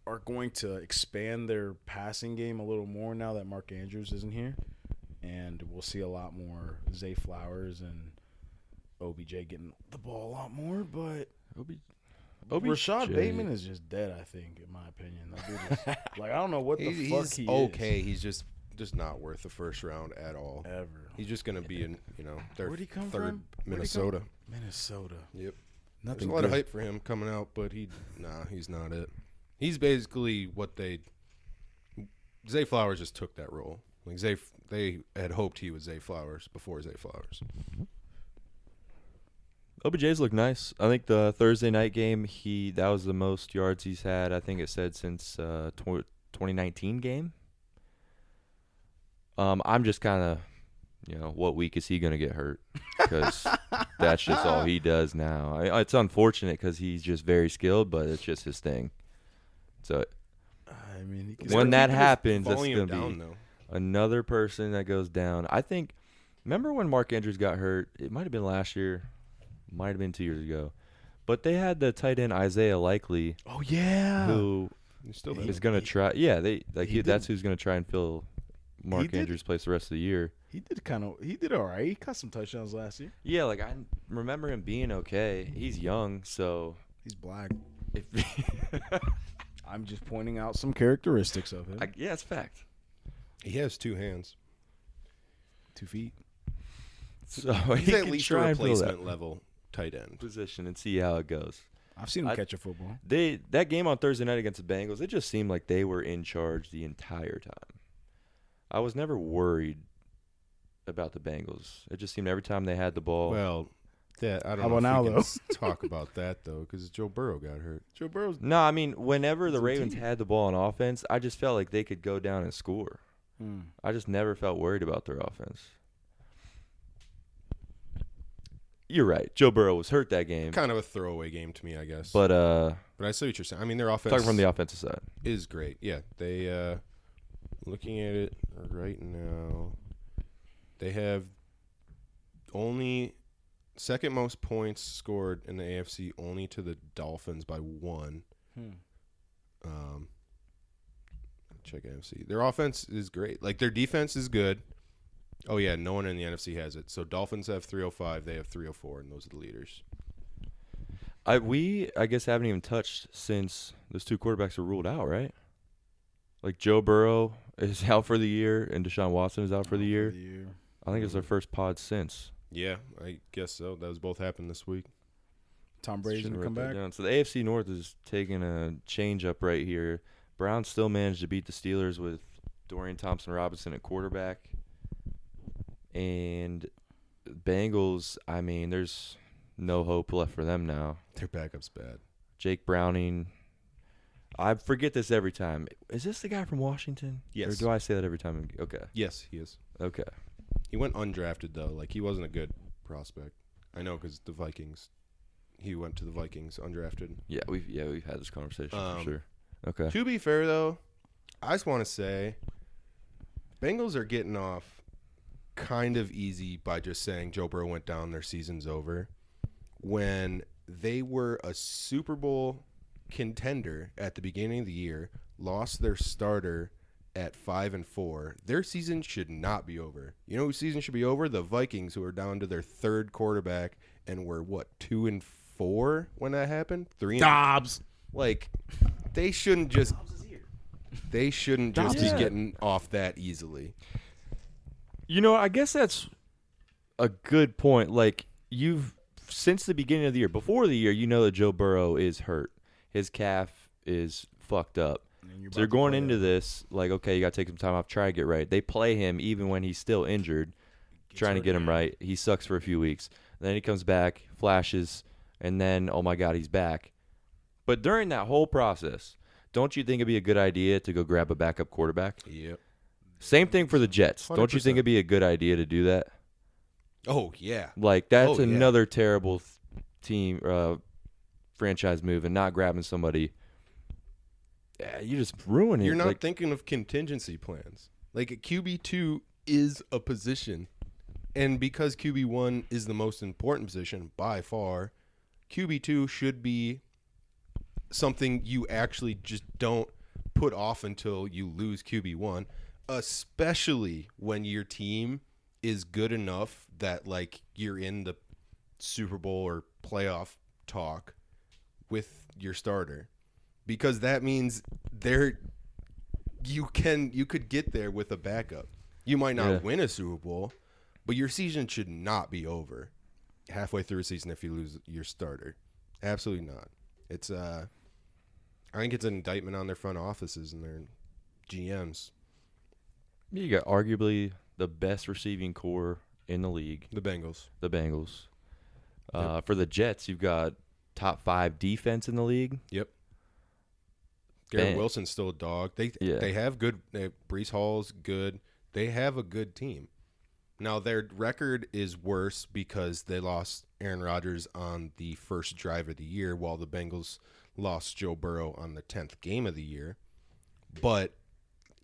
S3: are going to expand their passing game a little more now that Mark Andrews isn't here, and we'll see a lot more Zay Flowers and OBJ getting the ball a lot more. But Rashad Bateman is just dead, I think, in my opinion. That dude is, like, I don't know what the fuck he is.
S1: Okay, he's just not worth the first round at all.
S3: Ever.
S1: He's just going to be in, their
S3: Where'd he come
S1: third
S3: from?
S1: Minnesota.
S3: Minnesota.
S1: Yep.
S3: Nothing.
S1: There's a lot of hype for him coming out, but he's not it. He's basically what Zay Flowers just took that role. Like they had hoped he was Zay Flowers before Zay Flowers.
S2: OBJ's look nice. I think the Thursday night game, that was the most yards he's had, I think it said, since 2019 game. I'm just kind of, what week is he going to get hurt? Because that's just all he does now. It's unfortunate because he's just very skilled, but it's just his thing. So when that happens, that's going to be another person that goes down. I think, remember when Mark Andrews got hurt? It might have been last year. Might have been 2 years ago. But they had the tight end Isaiah Likely.
S3: Oh, yeah.
S2: Who is going to try. Yeah, that's who's going to try and fill Mark Andrews' place the rest of the year.
S3: He did all right. He caught some touchdowns last year.
S2: Yeah, like I remember him being okay. He's young, so.
S3: He's black. I'm just pointing out some characteristics of him.
S2: Yeah, it's fact.
S1: He has 2 hands.
S3: 2 feet.
S2: So
S1: he's at least a replacement level tight end
S2: position and see how it goes.
S3: I've seen him catch a football.
S2: That game on Thursday night against the Bengals, it just seemed like they were in charge the entire time. I was never worried about the Bengals. It just seemed every time they had the ball.
S1: Well, I don't know if we can talk about that, though, because Joe Burrow got hurt.
S2: No, I mean, whenever the Ravens had the ball on offense, I just felt like they could go down and score. I just never felt worried about their offense. You're right. Joe Burrow was hurt that game.
S1: Kind of a throwaway game to me, I guess.
S2: But
S1: I see what you're saying. I mean, their offense.
S2: Talking from the offensive side
S1: is great. Yeah, they looking at it right now, they have only second most points scored in the AFC, only to the Dolphins by 1. Check AFC. Their offense is great. Like their defense is good. Oh, yeah, no one in the NFC has it. So Dolphins have 305, they have 304, and those are the leaders.
S2: I guess haven't even touched since those two quarterbacks were ruled out, right? Like Joe Burrow is out for the year and Deshaun Watson is out for the year. I think it's our first pod since.
S1: Yeah, I guess so. Those both happened this week.
S3: Tom Brady's going to come back.
S2: So the AFC North is taking a change up right here. Browns still managed to beat the Steelers with Dorian Thompson-Robinson at quarterback. And Bengals, I mean, there's no hope left for them now.
S1: Their backup's bad.
S2: Jake Browning. I forget this every time. Is this the guy from Washington?
S1: Yes.
S2: Or do I say that every time? Okay.
S1: Yes, he is.
S2: Okay.
S1: He went undrafted, though. Like, he wasn't a good prospect. I know because the Vikings. He went to the Vikings undrafted.
S2: Yeah, we've had this conversation for sure. Okay.
S1: To be fair, though, I just want to say Bengals are getting off kind of easy by just saying Joe Burrow went down, their season's over. When they were a Super Bowl contender at the beginning of the year, lost their starter at 5-4, their season should not be over. You know whose season should be over? The Vikings, who are down to their third quarterback and were, 2-4 when that happened? 3
S3: Dobbs.
S1: Like, they shouldn't just be getting off that easily.
S2: You know, I guess that's a good point. Like, since the beginning of the year, before the year, you know that Joe Burrow is hurt. His calf is fucked up. So they're going into this like, okay, you got to take some time off, try to get right. They play him even when he's still injured, trying to get him right. He sucks for a few weeks. Then he comes back, flashes, and then, oh, my God, he's back. But during that whole process, don't you think it'd be a good idea to go grab a backup quarterback?
S1: Yep.
S2: Same thing for the Jets.
S1: 100%.
S2: Don't you think it'd be a good idea to do that?
S1: Oh, yeah.
S2: Like, that's another terrible team franchise move and not grabbing somebody. Yeah, you just ruin it.
S1: You're not thinking of contingency plans. Like, a QB2 is a position. And because QB1 is the most important position by far, QB2 should be something you actually just don't put off until you lose QB1, especially when your team is good enough that, like, you're in the Super Bowl or playoff talk with your starter. Because that means you could get there with a backup. You might not win a Super Bowl, but your season should not be over halfway through a season if you lose your starter. Absolutely not. It's I think it's an indictment on their front offices and their GMs.
S2: You got arguably the best receiving core in the league.
S1: The Bengals.
S2: Yep. For the Jets, you've got top 5 defense in the league.
S1: Yep. Garrett Wilson's still a dog. They have good. Breece Hall's good. They have a good team. Now, their record is worse because they lost Aaron Rodgers on the first drive of the year while the Bengals lost Joe Burrow on the 10th game of the year. But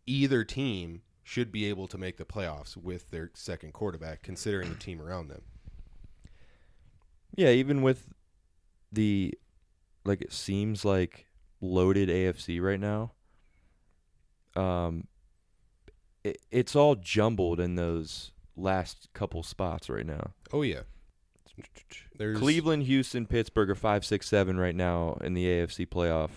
S1: either team should be able to make the playoffs with their second quarterback, considering the team around them.
S2: Yeah, even with it seems like loaded AFC right now. It's all jumbled in those last couple spots right now.
S1: Oh, yeah. There's
S2: Cleveland, Houston, Pittsburgh are 5, 6, 7 right now in the AFC playoff.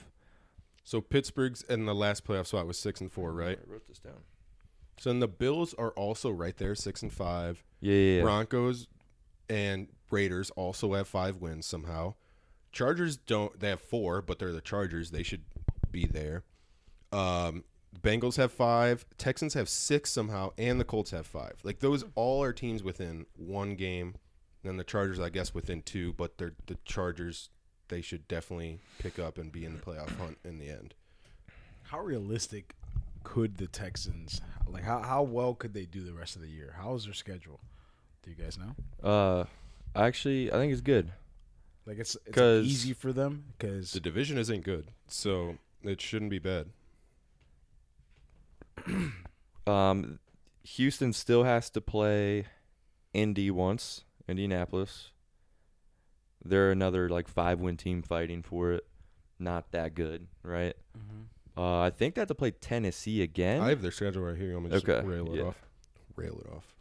S1: So Pittsburgh's in the last playoff spot was 6-4, right?
S2: I wrote this down.
S1: So then the Bills are also right there, 6-5.
S2: Yeah.
S1: Broncos and Raiders also have 5 wins somehow. Chargers don't. They have 4, but they're the Chargers. They should be there. Bengals have 5. Texans have 6 somehow, and the Colts have 5. Like, those all are teams within 1 game. And then the Chargers, I guess, within 2. But they're the Chargers. They should definitely pick up and be in the playoff hunt in the end.
S3: How realistic could the Texans, like, how well could they do the rest of the year? How is their schedule? Do you guys know?
S2: Actually, I think it's good.
S3: Like, it's easy for them because
S1: the division isn't good, so it shouldn't be bad.
S2: Houston still has to play Indianapolis. They're another 5-win team fighting for it. Not that good, right? Mm-hmm. I think they have to play Tennessee again.
S1: I have their schedule right here. You want me to just rail it off? Rail it off.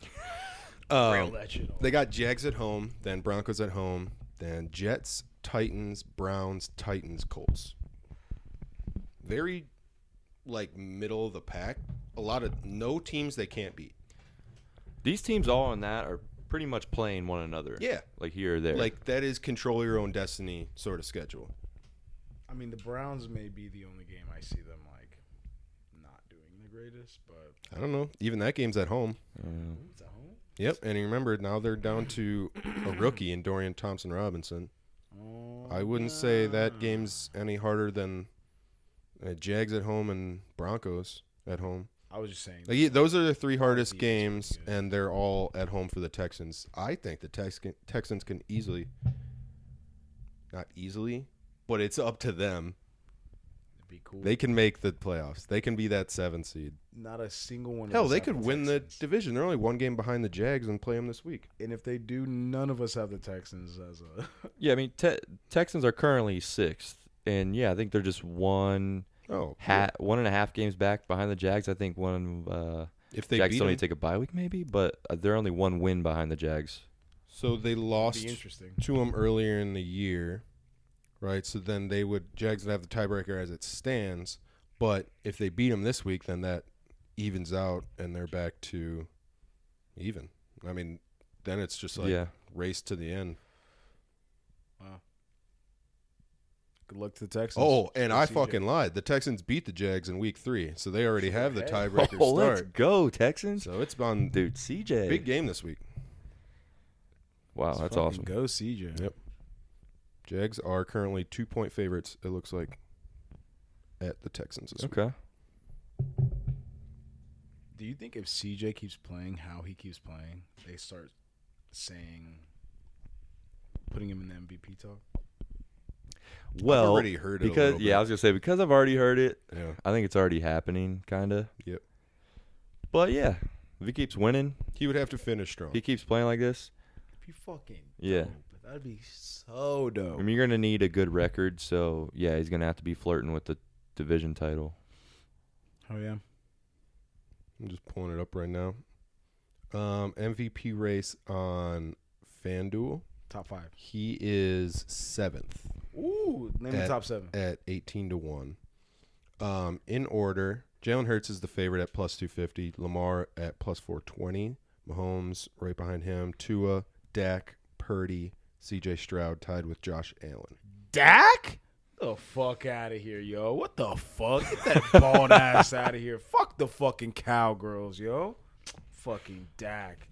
S3: Rail that shit off.
S1: They got Jags at home, then Broncos at home, then Jets, Titans, Browns, Titans, Colts. Very, middle of the pack. A lot of no teams they can't beat.
S2: These teams all in that are pretty much playing one another.
S1: Yeah.
S2: Here or there.
S1: That is control your own destiny sort of schedule.
S3: I mean, the Browns may be the only game I see them, not doing the greatest, but...
S1: I don't know. Even that game's at home.
S3: It's at home?
S1: Yep, and you remember, now they're down to a rookie in Dorian Thompson-Robinson. I wouldn't say that game's any harder than Jags at home and Broncos at home.
S3: I was just saying.
S1: Those are the three hardest games, and they're all at home for the Texans. I think the Texans can easily, not easily, but it's up to them.
S3: It'd be cool.
S1: They can make the playoffs. They can be that 7 seed.
S3: Not a single one.
S1: Hell, they could win the division. They're only one game behind the Jags and play them this week.
S3: And if they do, none of us have the Texans as a.
S2: Yeah, I mean, Texans are currently 6th, and I think they're just 1.5 games back behind the Jags. I think
S1: if they
S2: Jags
S1: beat
S2: still
S1: them,
S2: need to take a bye week maybe, but they're only 1 win behind the Jags.
S1: So they lost
S3: interesting.
S1: to them earlier in the year, right? So then Jags would have the tiebreaker as it stands. But if they beat them this week, then that evens out and they're back to even. I mean, then it's just race to the end.
S3: Wow. Good luck to the Texans.
S1: Oh, and I fucking lied. The Texans beat the Jags in week 3, so they already have the tiebreaker start.
S2: Let's go, Texans.
S1: So it's on
S2: CJ.
S1: Big game this week.
S2: Wow, that's awesome.
S3: Go CJ.
S1: Yep. Jags are currently 2-point favorites, it looks like, at the Texans this week.
S2: Okay.
S3: Do you think if CJ keeps playing how he keeps playing, they start putting him in the MVP talk?
S2: Well,
S1: I've already heard it
S2: because I was gonna say because I've already heard it.
S1: Yeah.
S2: I think it's already happening, kind of.
S1: Yep.
S2: But if he keeps winning,
S1: He would have to finish strong.
S2: he keeps playing like this.
S3: If you fucking
S2: Yeah.
S3: dope, that'd be so dope.
S2: I mean, you're gonna need a good record, so he's gonna have to be flirting with the division title.
S3: Oh yeah.
S1: I'm just pulling it up right now. MVP race on FanDuel.
S3: Top 5.
S1: He is 7th.
S3: Ooh, name the top 7.
S1: At 18-1. In order, Jalen Hurts is the favorite at plus 250. Lamar at plus 420. Mahomes right behind him. Tua, Dak, Purdy, C.J. Stroud tied with Josh Allen.
S3: Dak? The fuck out of here, yo. What the fuck? Get that bald ass out of here. Fuck the fucking Cowgirls, yo. Fucking Dak.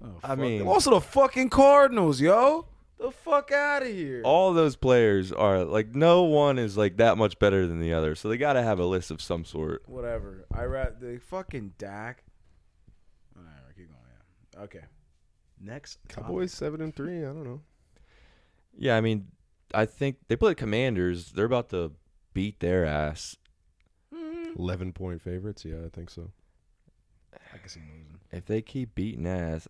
S3: Oh,
S2: I mean,
S3: also the fucking Cardinals, yo. The fuck out of here.
S2: All those players are no one is that much better than the other, so they got to have a list of some sort.
S3: Whatever. The fucking Dak. All right, keep going. Yeah. Okay. Next.
S1: Cowboys 7-3. I don't know.
S2: Yeah, I mean, I think they play the Commanders. They're about to beat their ass.
S1: 11-point favorites. Yeah, I think so.
S3: I can see him losing.
S2: If they keep beating ass,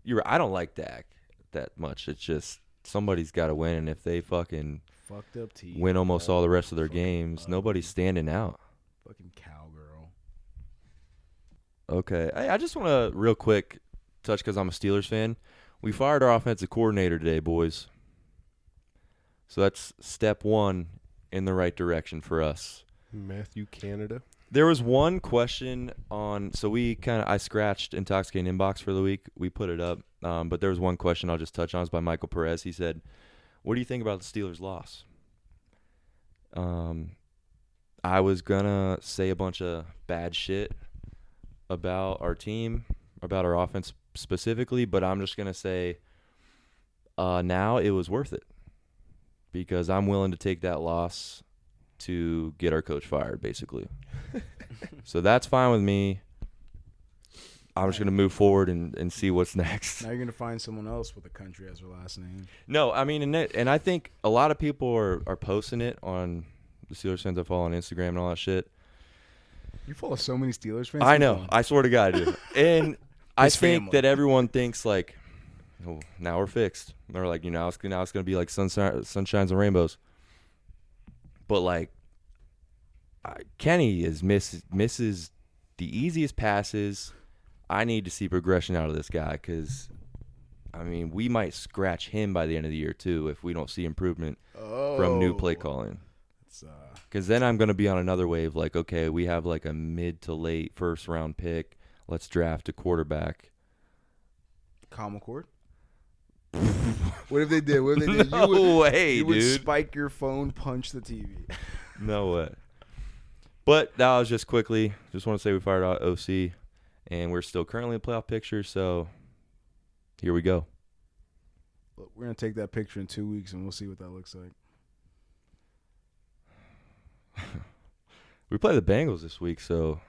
S2: you're right. I don't like Dak that much. It's just somebody's got to win, and if they fucking
S3: fucked up team,
S2: win almost all the rest of their games, nobody's standing out.
S3: Fucking Cowgirl.
S2: Okay, I just want to real quick touch because I'm a Steelers fan. We fired our offensive coordinator today, boys. So that's step 1 in the right direction for us.
S1: Matthew Canada.
S2: There was one question so I scratched Intoxicating Inbox for the week. We put it up, but there was one question I'll just touch on. It's by Michael Perez. He said, what do you think about the Steelers' loss? I was going to say a bunch of bad shit about our team, about our offense specifically, but I'm just going to say now it was worth it because I'm willing to take that loss to get our coach fired, basically. So that's fine with me. I'm just going to move forward and see what's next.
S3: Now you're going to find someone else with a country as their last name.
S2: No, I mean, and I think a lot of people are posting it on the Steelers fans I follow on Instagram and all that shit.
S3: You follow so many Steelers fans?
S2: I know. I swear to God I do. And I think
S3: family.
S2: that everyone thinks oh, now we're fixed. They're now it's going to be like sunshines and rainbows. But Kenny misses the easiest passes I need to see progression out of this guy because, I mean, we might scratch him by the end of the year too if we don't see improvement from new play calling. Because then I'm going to be on another wave like, okay, we have like a mid to late first-round pick. Let's draft a quarterback.
S3: Common Cord? What if they did?
S2: No way,
S3: you would
S2: dude.
S3: spike your phone, punch the TV.
S2: No way. But that was just quickly. Just want to say we fired out OC, and we're still currently in the playoff picture, so here we go.
S3: Look, we're going to take that picture in 2 weeks, and we'll see what that looks like.
S2: We play the Bengals this week, so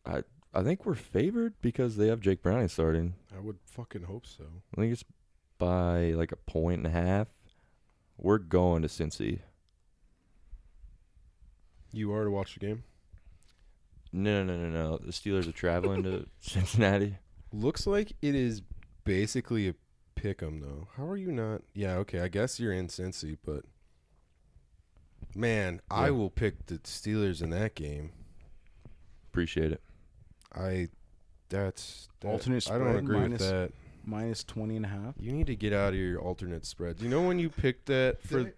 S2: I think we're favored because they have Jake Browning starting.
S1: I would fucking hope so.
S2: I think it's by like 1.5 points. We're going to Cincy.
S1: You are to watch the game?
S2: No. The Steelers are traveling to Cincinnati.
S1: Looks like it is basically a pick 'em, though. How are you not? Yeah, okay, I guess you're in Cincy, but man, yeah. I will pick the Steelers in that game.
S2: Appreciate it.
S3: Alternate spread.
S1: I don't agree with that.
S3: Minus 20.5.
S1: You need to get out of your alternate spreads. You know when you picked that for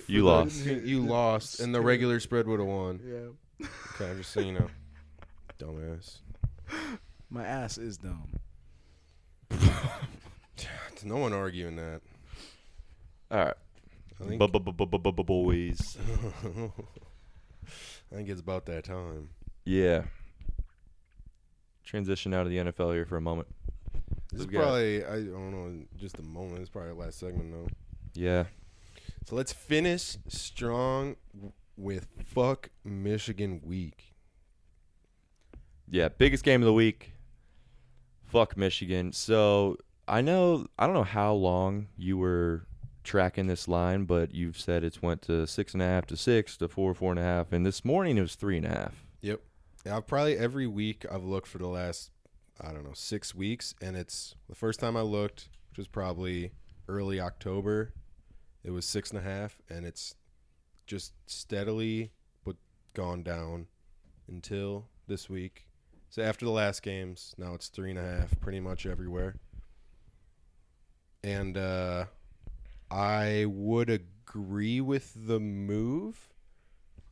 S2: you lost.
S1: You lost, and the regular spread would have won.
S3: Yeah.
S1: Okay, just so you know. Dumbass.
S3: My ass is dumb.
S1: No one arguing that.
S2: All right.
S1: I think
S2: boys.
S1: I think it's about that time.
S2: Yeah. Transition out of the NFL here for a moment.
S1: This is probably, I don't know, just a moment. It's probably the last segment, though.
S2: Yeah.
S1: So let's finish strong with fuck Michigan week.
S2: Yeah, biggest game of the week. Fuck Michigan. So I don't know how long you were tracking this line, but you've said it's went to 6.5 to 6 to 4.5, and this morning it was 3.5.
S1: Yep. Yeah, probably every week I've looked for the last, 6 weeks, and it's the first time I looked, which was probably early October. It was 6.5, and it's just steadily but gone down until this week. So after the last games, now it's 3.5 pretty much everywhere. And I would agree with the move.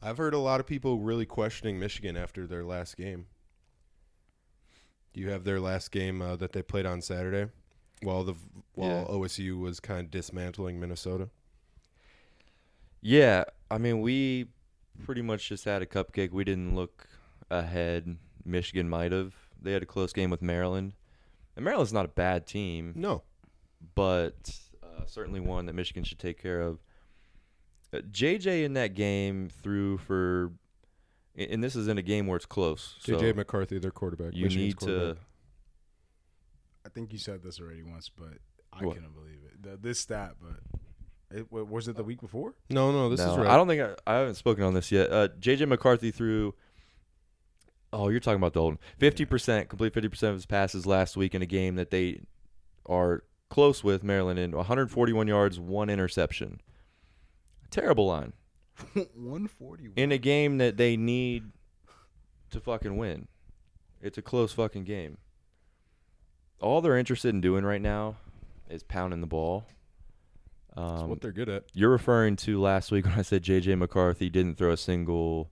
S1: I've heard a lot of people really questioning Michigan after their last game. Do you have their last game that they played on Saturday while OSU was kind of dismantling Minnesota?
S2: Yeah, I mean, we pretty much just had a cupcake. We didn't look ahead. Michigan might have. They had a close game with Maryland. And Maryland's not a bad team.
S1: No.
S2: But certainly one that Michigan should take care of. JJ in that game threw for – and this is in a game where it's close.
S1: JJ McCarthy, their quarterback.
S2: You need to –
S3: I think you said this already once, but I couldn't believe it. This stat, but was it the week before?
S1: No, this is right.
S2: I don't think I haven't spoken on this yet. JJ McCarthy threw – oh, you're talking about the old one. 50%, complete 50% of his passes last week in a game that they are close with Maryland in 141 yards, 1 interception. Terrible line.
S3: 141.
S2: In a game that they need to fucking win. It's a close fucking game. All they're interested in doing right now is pounding the ball.
S1: That's what they're good at.
S2: You're referring to last week when I said J.J. McCarthy didn't throw a single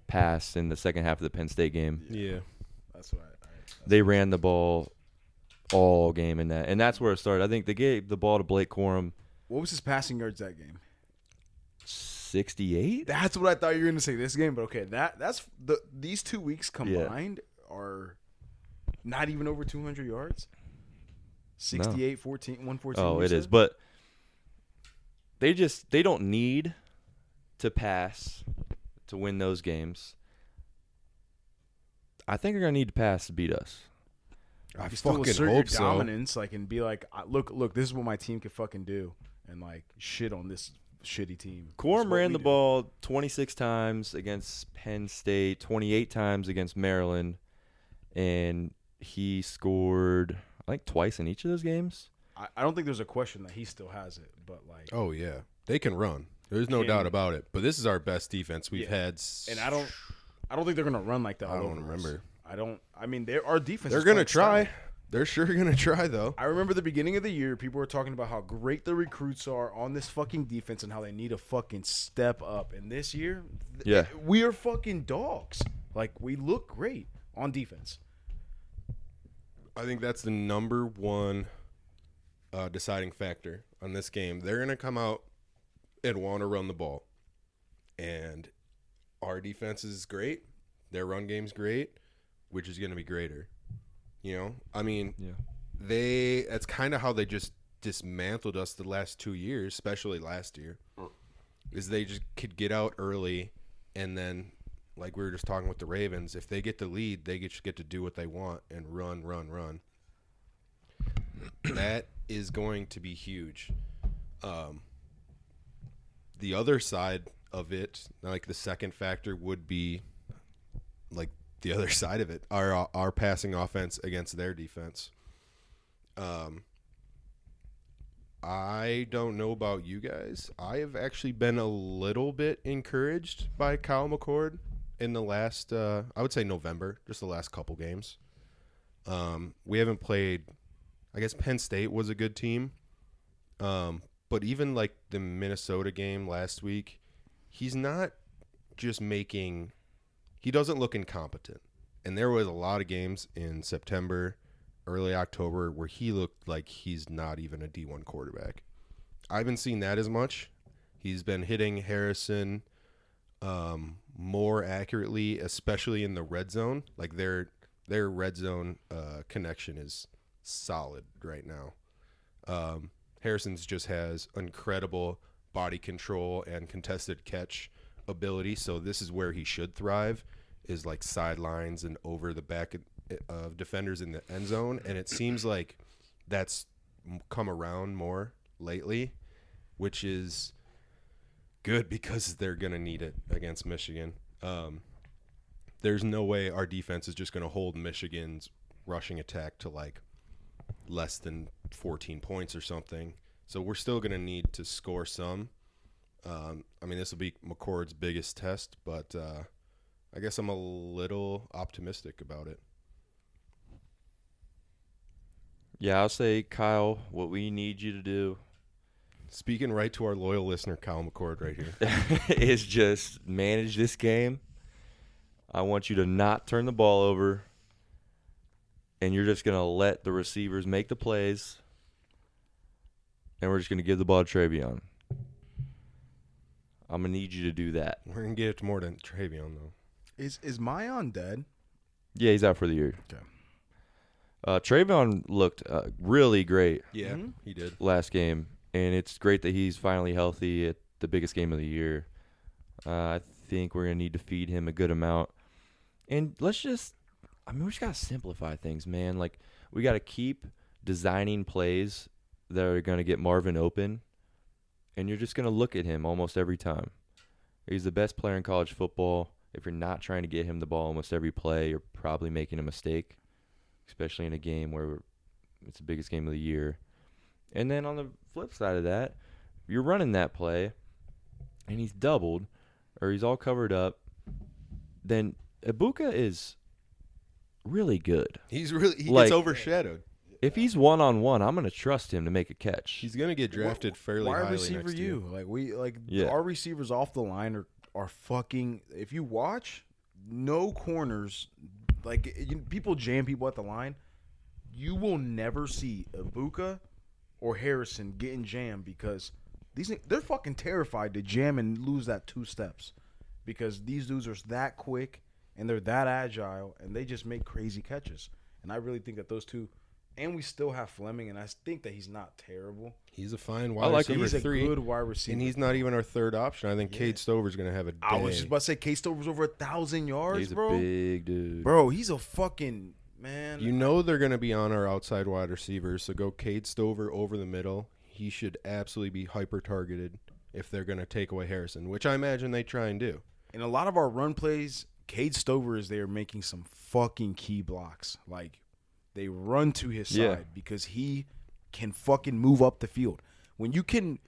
S2: pass in the second half of the Penn State game.
S1: Yeah.
S3: That's right.
S2: They ran the ball all game in that. And that's where it started. I think they gave the ball to Blake Corum.
S3: What was his passing yards that game?
S2: 68?
S3: That's what I thought you were going to say this game, but okay, these 2 weeks combined are not even over 200 yards. 68, 14, 114.
S2: Oh, it is, but they don't need to pass to win those games. I think they're going to need to pass to beat us.
S1: I
S3: fucking
S1: fucking hope so.
S3: Dominance, and be like, look, this is what my team can fucking do, and shit on this shitty team.
S2: Corum ran the ball 26 times against Penn State, 28 times against Maryland, and he scored, I think, twice in each of those games.
S3: I don't think there's a question that he still has it, but
S1: oh yeah, they can run. There's no doubt about it. But this is our best defense we've had.
S3: And I don't think they're gonna run like that.
S1: I don't remember.
S3: I mean, our defense.
S1: They're gonna try. They're sure gonna try though.
S3: I remember the beginning of the year, people were talking about how great the recruits are on this fucking defense and how they need to fucking step up. And this year, we are fucking dogs. Like, we look great on defense.
S1: I think that's the number one deciding factor on this game. They're gonna come out and want to run the ball, and our defense is great. Their run game's great, which is gonna be greater. You know, I mean, that's kind of how they just dismantled us the last 2 years, especially last year, is they just could get out early, and then, like we were just talking with the Ravens, if they get the lead, they just get to do what they want and run. That is going to be huge. The other side of it, like the second factor, would be like the other side of it, our passing offense against their defense. I don't know about you guys. I have actually been a little bit encouraged by Kyle McCord in the last, I would say November, just the last couple games. We haven't played, I guess Penn State was a good team. But even like the Minnesota game last week, he's not just he doesn't look incompetent. And there was a lot of games in September, early October, where he looked like he's not even a D1 quarterback. I haven't seen that as much. He's been hitting Harrison more accurately, especially in the red zone. Like their red zone connection is solid right now. Harrison's just has incredible body control and contested catch ability, so this is where he should thrive, is like sidelines and over the back of defenders in the end zone, and it seems like that's come around more lately, which is good because they're going to need it against Michigan. There's no way our defense is just going to hold Michigan's rushing attack to like less than 14 points or something, so we're still going to need to score some. I mean, this will be McCord's biggest test, but I guess I'm a little optimistic about it.
S2: Yeah, I'll say, Kyle, what we need you to do,
S1: speaking right to our loyal listener, Kyle McCord right here,
S2: is just manage this game. I want you to not turn the ball over, and you're just going to let the receivers make the plays, and we're just going to give the ball to Travion. I'm going to need you to do that.
S1: We're going to get it to more than Travion, though.
S3: Is Mayon dead?
S2: Yeah, he's out for the year.
S3: Okay.
S2: Travion looked really great.
S1: Yeah, he did.
S2: Last game, and it's great that he's finally healthy at the biggest game of the year. I think we're going to need to feed him a good amount. And we just got to simplify things, man. Like, we got to keep designing plays that are going to get Marvin open, and you're just going to look at him almost every time. He's the best player in college football. If you're not trying to get him the ball almost every play, you're probably making a mistake, especially in a game where it's the biggest game of the year. And then on the flip side of that, if you're running that play and he's doubled or he's all covered up, then Ibuka is really good.
S1: He gets overshadowed.
S2: If he's one-on-one, I'm going to trust him to make a catch.
S1: He's going to get drafted fairly highly next year.
S3: Wide receiver, our receivers off the line are fucking. If you watch, no corners. Like, people jam people at the line. You will never see Ibuka or Harrison getting jammed because they're fucking terrified to jam and lose that 2 steps because these dudes are that quick and they're that agile and they just make crazy catches. And I really think that those two. And we still have Fleming, and I think that he's not terrible.
S1: He's a fine wide receiver.
S3: He's a good wide receiver.
S1: And he's not even our third option. I think Cade Stover's going to have a day.
S3: I was just about to say Cade Stover's over 1,000 yards, bro.
S2: He's a big dude.
S3: Bro, he's a fucking man.
S1: You know they're going to be on our outside wide receivers, so go Cade Stover over the middle. He should absolutely be hyper-targeted if they're going to take away Harrison, which I imagine they try and do.
S3: In a lot of our run plays, Cade Stover is there making some fucking key blocks. Like, they run to his side because he can fucking move up the field. When you can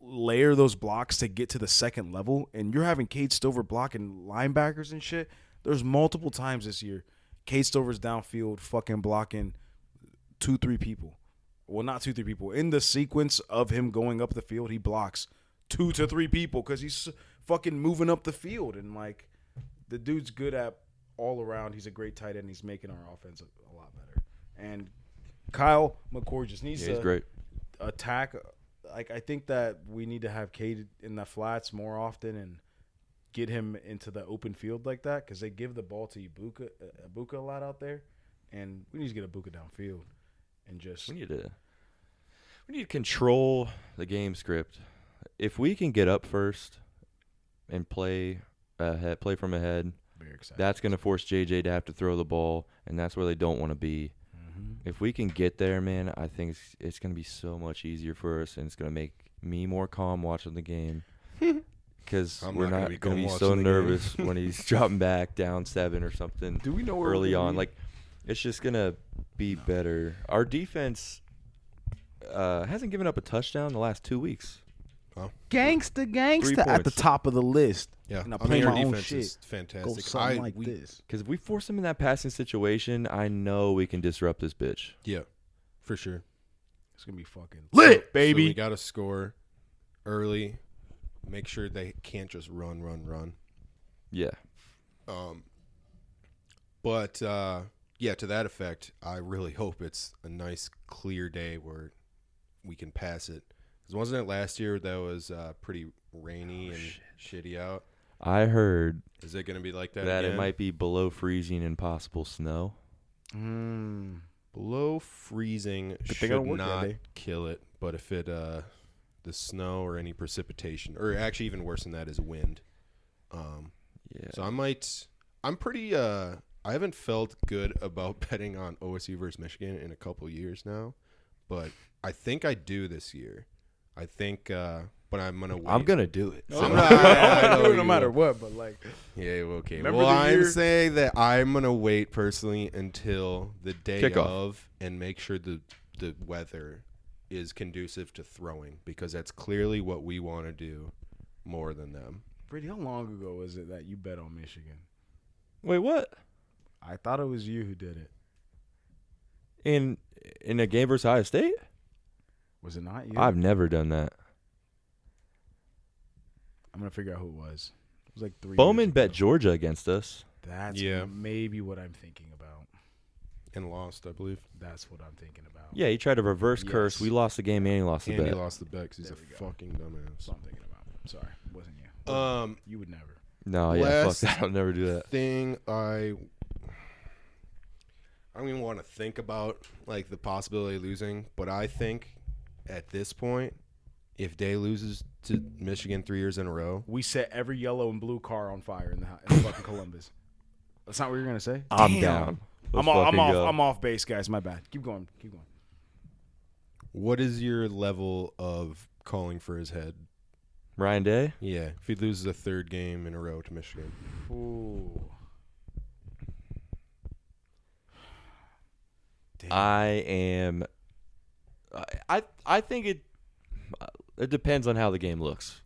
S3: layer those blocks to get to the second level and you're having Cade Stover blocking linebackers and shit, there's multiple times this year Cade Stover's downfield fucking blocking 2-3 people. Well, not 2-3 people. In the sequence of him going up the field, he blocks 2 to 3 people because he's fucking moving up the field. And, like, the dude's good at all around. He's a great tight end. He's making our offense a lot better. And Kyle McCord just needs to attack. Like, I think that we need to have Cade in the flats more often and get him into the open field like that because they give the ball to Ibuka a lot out there. And we need to get Ibuka downfield. And just
S2: we need to control the game script. If we can get up first and play from ahead, that's going to force JJ to have to throw the ball, and that's where they don't want to be. Mm-hmm. If we can get there, man, I think it's going to be so much easier for us, and it's going to make me more calm watching the game because we're not going to be so nervous when he's dropping back down 7 or something.
S3: Do we know
S2: early on? Like, it's just going to be better. Our defense hasn't given up a touchdown in the last 2 weeks.
S1: Oh.
S3: Gangsta at the top of the list.
S1: Yeah,
S3: and
S1: I mean, our defense is fantastic.
S3: Go something like this.
S2: Because if we force him in that passing situation, I know we can disrupt this bitch.
S1: Yeah, for sure.
S3: It's going to be fucking lit, baby.
S1: So we got to score early. Make sure they can't just run.
S2: Yeah.
S1: But yeah, to that effect, I really hope it's a nice, clear day where we can pass it. Because wasn't it last year that was pretty rainy and shitty out?
S2: I heard.
S1: Is it going to be like that
S2: again?
S1: It
S2: might be below freezing and possible snow.
S1: Below freezing should not kill it. But if it, the snow or any precipitation, or actually even worse than that is wind.
S2: Yeah.
S1: So I'm pretty, I haven't felt good about betting on OSU versus Michigan in a couple years now. But I think I do this year. I think, but I'm going to wait.
S2: I'm going to do it.
S3: So. I do it no matter what, but like.
S1: Yeah, okay. Well, I'm saying that I'm going to wait personally until the day of and make sure the weather is conducive to throwing because that's clearly what we want to do more than them.
S3: Brady, how long ago was it that you bet on Michigan?
S2: Wait, what?
S3: I thought it was you who did it.
S2: In a game versus Ohio State?
S3: Was it not you?
S2: I've never done that.
S3: I'm going to figure out who it was. It was like 3
S2: Bowman bet Georgia against us.
S3: That's maybe what I'm thinking about.
S1: And lost, I believe.
S3: That's what I'm thinking about.
S2: Yeah, he tried to reverse curse. We lost the game and he lost the bet.
S1: And he lost the bet because he's a fucking dumbass.
S3: That's what I'm thinking about. Sorry, it wasn't you. You would never.
S2: No, yeah, fuck that. I'll never do that.
S1: Thing I don't even want to think about like the possibility of losing, but I think at this point, if Day loses to Michigan 3 years in a row,
S3: we set every yellow and blue car on fire in fucking Columbus. That's not what you're gonna say.
S2: I'm down.
S3: I'm off base, guys. My bad. Keep going.
S1: What is your level of calling for his head?
S2: Ryan Day?
S1: Yeah, if he loses a third game in a row to Michigan.
S3: Ooh. Damn.
S2: I think it depends on how the game looks.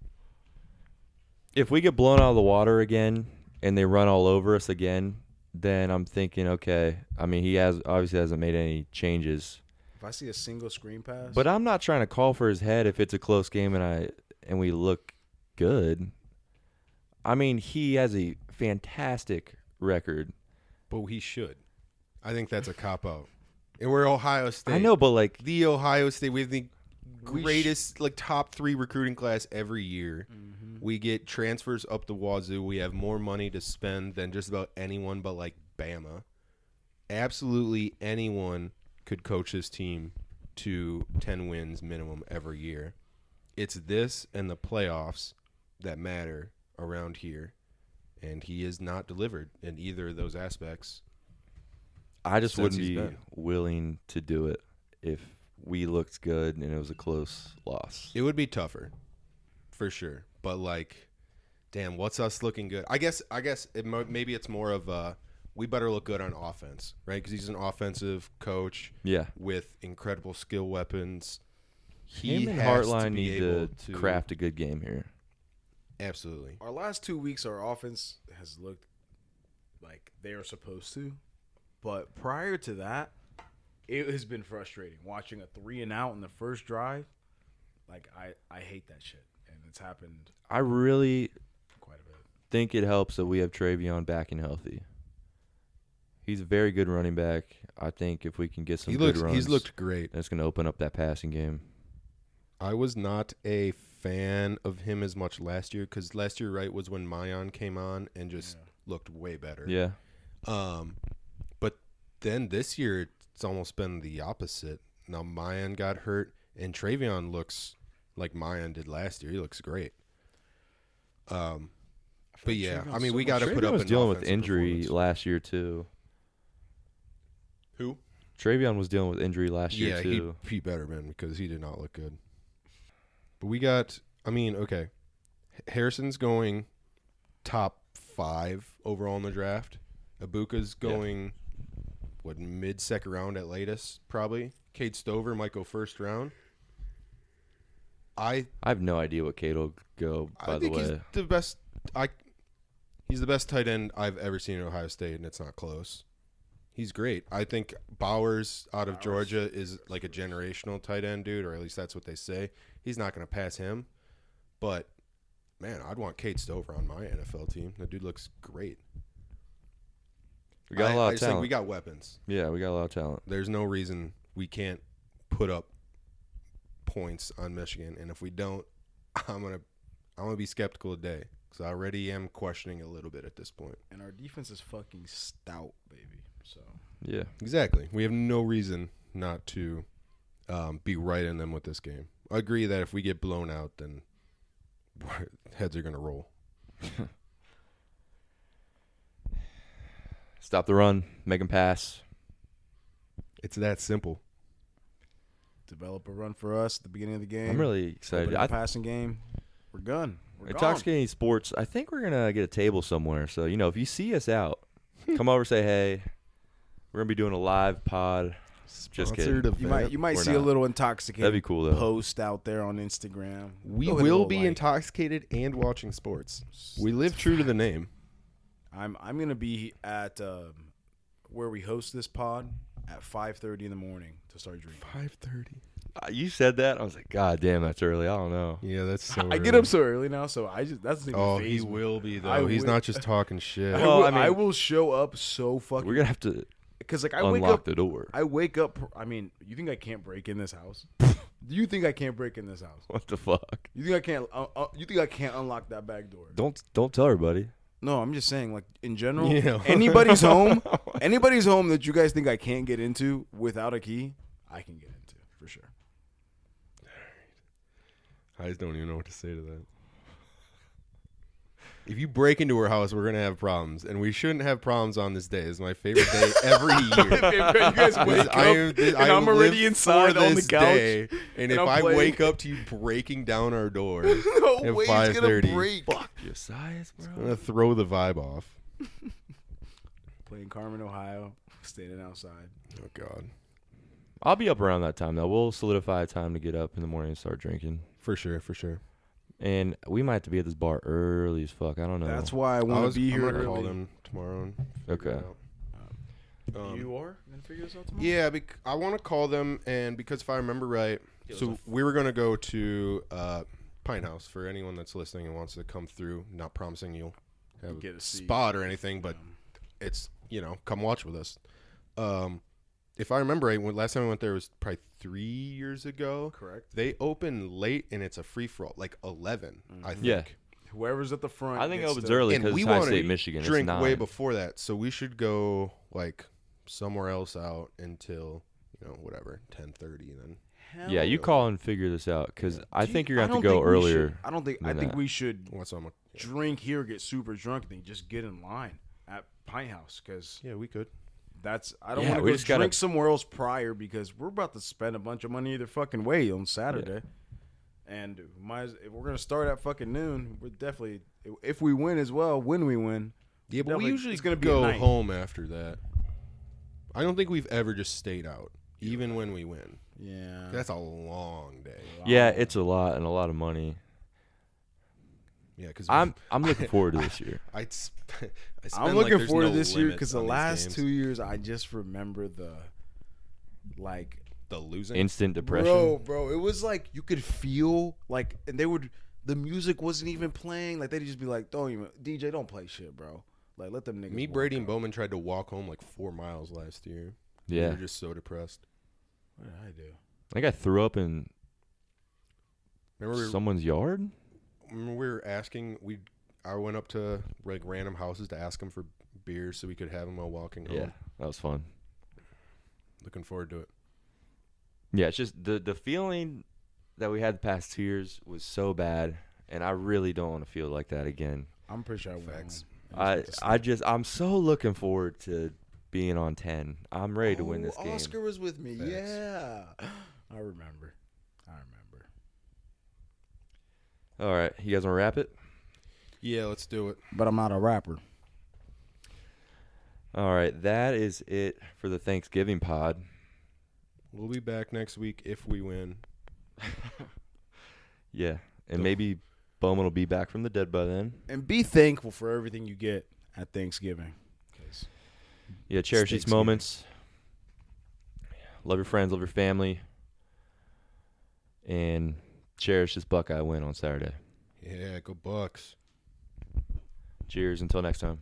S2: If we get blown out of the water again and they run all over us again, then I'm thinking, okay. I mean, he obviously hasn't made any changes.
S3: If I see a single screen pass,
S2: but I'm not trying to call for his head if it's a close game and we look good. I mean, he has a fantastic record.
S1: But he should. I think that's a cop-out. And we're Ohio State.
S2: I know, but like
S1: the Ohio State, we have the greatest, like top 3 recruiting class every year. Mm-hmm. We get transfers up the wazoo. We have more money to spend than just about anyone but like Bama. Absolutely anyone could coach this team to 10 wins minimum every year. It's this and the playoffs that matter around here. And he is not delivered in either of those aspects.
S2: I just wouldn't be willing to do it if we looked good and it was a close loss.
S1: It would be tougher, for sure. But like, damn, what's us looking good? I guess maybe it's more of we better look good on offense, right? Because he's an offensive coach, with incredible skill weapons.
S2: Him and Hartline need to craft a good game here.
S1: Absolutely.
S3: Our last 2 weeks, our offense has looked like they are supposed to. But prior to that, it has been frustrating watching a 3-and-out in the first drive. Like I hate that shit, and it's happened.
S2: I really
S3: quite a bit.
S2: Think it helps that we have Travion back and healthy. He's a very good running back. I think if we can get some good runs,
S1: he's looked great.
S2: That's going to open up that passing game.
S1: I was not a fan of him as much last year because last year, right, was when Mayan came on and just looked way better.
S2: Yeah.
S1: But then this year, it's almost been the opposite. Now Mayan got hurt, and Travion looks like Mayan did last year. He looks great. But yeah, I mean, we got to put up.
S2: Travion was dealing with injury last year too.
S1: Who?
S2: Travion was dealing with injury last year too.
S1: Yeah, he better been because he did not look good. But we got. I mean, okay, Harrison's going top 5 overall in the draft. Ibuka's going mid-second round at latest, probably. Cade Stover might go first round. I
S2: have no idea what Cade will go, by the way.
S1: He's the best. He's the best tight end I've ever seen in Ohio State, and it's not close. He's great. I think Bowers out of Georgia is like a generational tight end dude, or at least that's what they say. He's not going to pass him. But, man, I'd want Cade Stover on my NFL team. The dude looks great.
S2: We got a lot of talent.
S1: Think we got weapons.
S2: Yeah, we got a lot of talent.
S1: There's no reason we can't put up points on Michigan, and if we don't, I'm gonna be skeptical today because I already am questioning a little bit at this point.
S3: And our defense is fucking stout, baby. So
S2: yeah,
S1: exactly. We have no reason not to be right in them with this game. I agree that if we get blown out, then heads are gonna roll.
S2: Stop the run, make them pass.
S1: It's that simple.
S3: Develop a run for us at the beginning of the game.
S2: I'm really excited.
S3: Passing game, we're gone.
S2: Intoxicating Sports, I think we're going to get a table somewhere. So, if you see us out, come over, say, hey, we're going to be doing a live pod. Just kidding.
S3: You might see a little Intoxicating
S2: That'd be cool, though.
S3: Post out there on Instagram.
S1: We will be intoxicated and watching sports. We live true to the name.
S3: I'm going to be at where we host this pod at 5:30 in the morning to start drinking.
S1: 5:30.
S2: You said that? I was like, God damn, that's early. I don't know.
S1: Yeah, that's so early.
S3: I get up so early now, so that's even
S1: he will be, though. He's not just talking shit.
S2: Well,
S3: I will show up so fucking...
S2: We're going to have to
S3: unlock
S2: the door.
S3: I wake up... I mean, you think I can't break in this house? Do you think I can't break in this house?
S2: What the fuck?
S3: You think I can't... you think I can't unlock that back door?
S2: Don't tell everybody.
S3: No, I'm just saying, like, in general, anybody's home that you guys think I can't get into without a key, I can get into, for sure.
S1: I just don't even know what to say to that. If you break into her house, we're going to have problems. And we shouldn't have problems on this day. It's my favorite day every year.
S3: You guys wake up, and I'm already inside on the couch.
S1: Day, and if I wake up to you breaking down our door at
S3: way it's going to break.
S2: Fuck Josias, bro.
S1: I'm going to throw the vibe off.
S3: Playing Carmen, Ohio, standing outside.
S1: Oh, God.
S2: I'll be up around that time, though. We'll solidify a time to get up in the morning and start drinking.
S1: For sure, for sure.
S2: And we might have to be at this bar early as fuck. I don't know.
S3: That's why I want to be here.
S1: I'm going to call them tomorrow.
S2: Okay.
S3: You are going to figure this out tomorrow?
S1: Yeah, I want to call them, and because if I remember right, so we were going to go to Pine House for anyone that's listening and wants to come through. Not promising you'll have
S3: get a
S1: spot or anything, but it's, come watch with us. If I remember right, last time I went there was probably 3 years ago.
S3: Correct.
S1: They open late, and it's a free-for-all, like 11, I think.
S2: Yeah.
S3: Whoever's at the front.
S2: I think it opens early because it's High State, Michigan.
S1: Drink
S2: it's
S1: way before that, so we should go like somewhere else out until 10:30. Then
S2: yeah, you call and figure this out because I think you're gonna have to go earlier.
S3: I think we should drink here, get super drunk, and then just get in line at Pine House because
S1: we could.
S3: I don't want to go drink somewhere else prior because we're about to spend a bunch of money either fucking way on Saturday. Yeah. And if we're going to start at fucking noon, we're definitely, if we win as well, when we win.
S1: Yeah, but we usually go home after that. I don't think we've ever just stayed out, even when we win.
S3: Yeah.
S1: That's a long day.
S2: Yeah, it's a lot and a lot of money.
S1: Yeah, because
S2: I'm looking forward to this year.
S3: I'm looking forward to this year because the last 2 years I just remember the
S1: losing
S2: instant depression.
S3: Bro, it was like you could feel like, and the music wasn't even playing. Like they'd just be like, DJ, don't play shit, bro. Like let them niggas.
S1: Me, Brady, and Bowman tried to walk home like 4 miles last year.
S2: Yeah,
S1: we were just so depressed.
S3: What did I do?
S2: I think I threw up in someone's yard.
S1: Remember we were asking. I went up to like random houses to ask them for beers so we could have them while walking home.
S2: Yeah, that was fun.
S1: Looking forward to it.
S2: Yeah, it's just the feeling that we had the past 2 years was so bad, and I really don't want to feel like that again.
S3: I'm pretty sure I
S2: went. I'm so looking forward to being on 10. I'm ready to win this game.
S3: Oscar was with me.
S1: Facts.
S3: Yeah. I remember.
S2: All right, you guys want to wrap it?
S1: Yeah, let's do it.
S3: But I'm not a rapper.
S2: All right, that is it for the Thanksgiving pod.
S1: We'll be back next week if we win.
S2: Yeah, and maybe Bowman will be back from the dead by then.
S3: And be thankful for everything you get at Thanksgiving.
S2: Yeah, cherish these moments. Love your friends, love your family. And cherish this Buckeye win on Saturday.
S1: Yeah, go Bucks.
S2: Cheers. Until next time.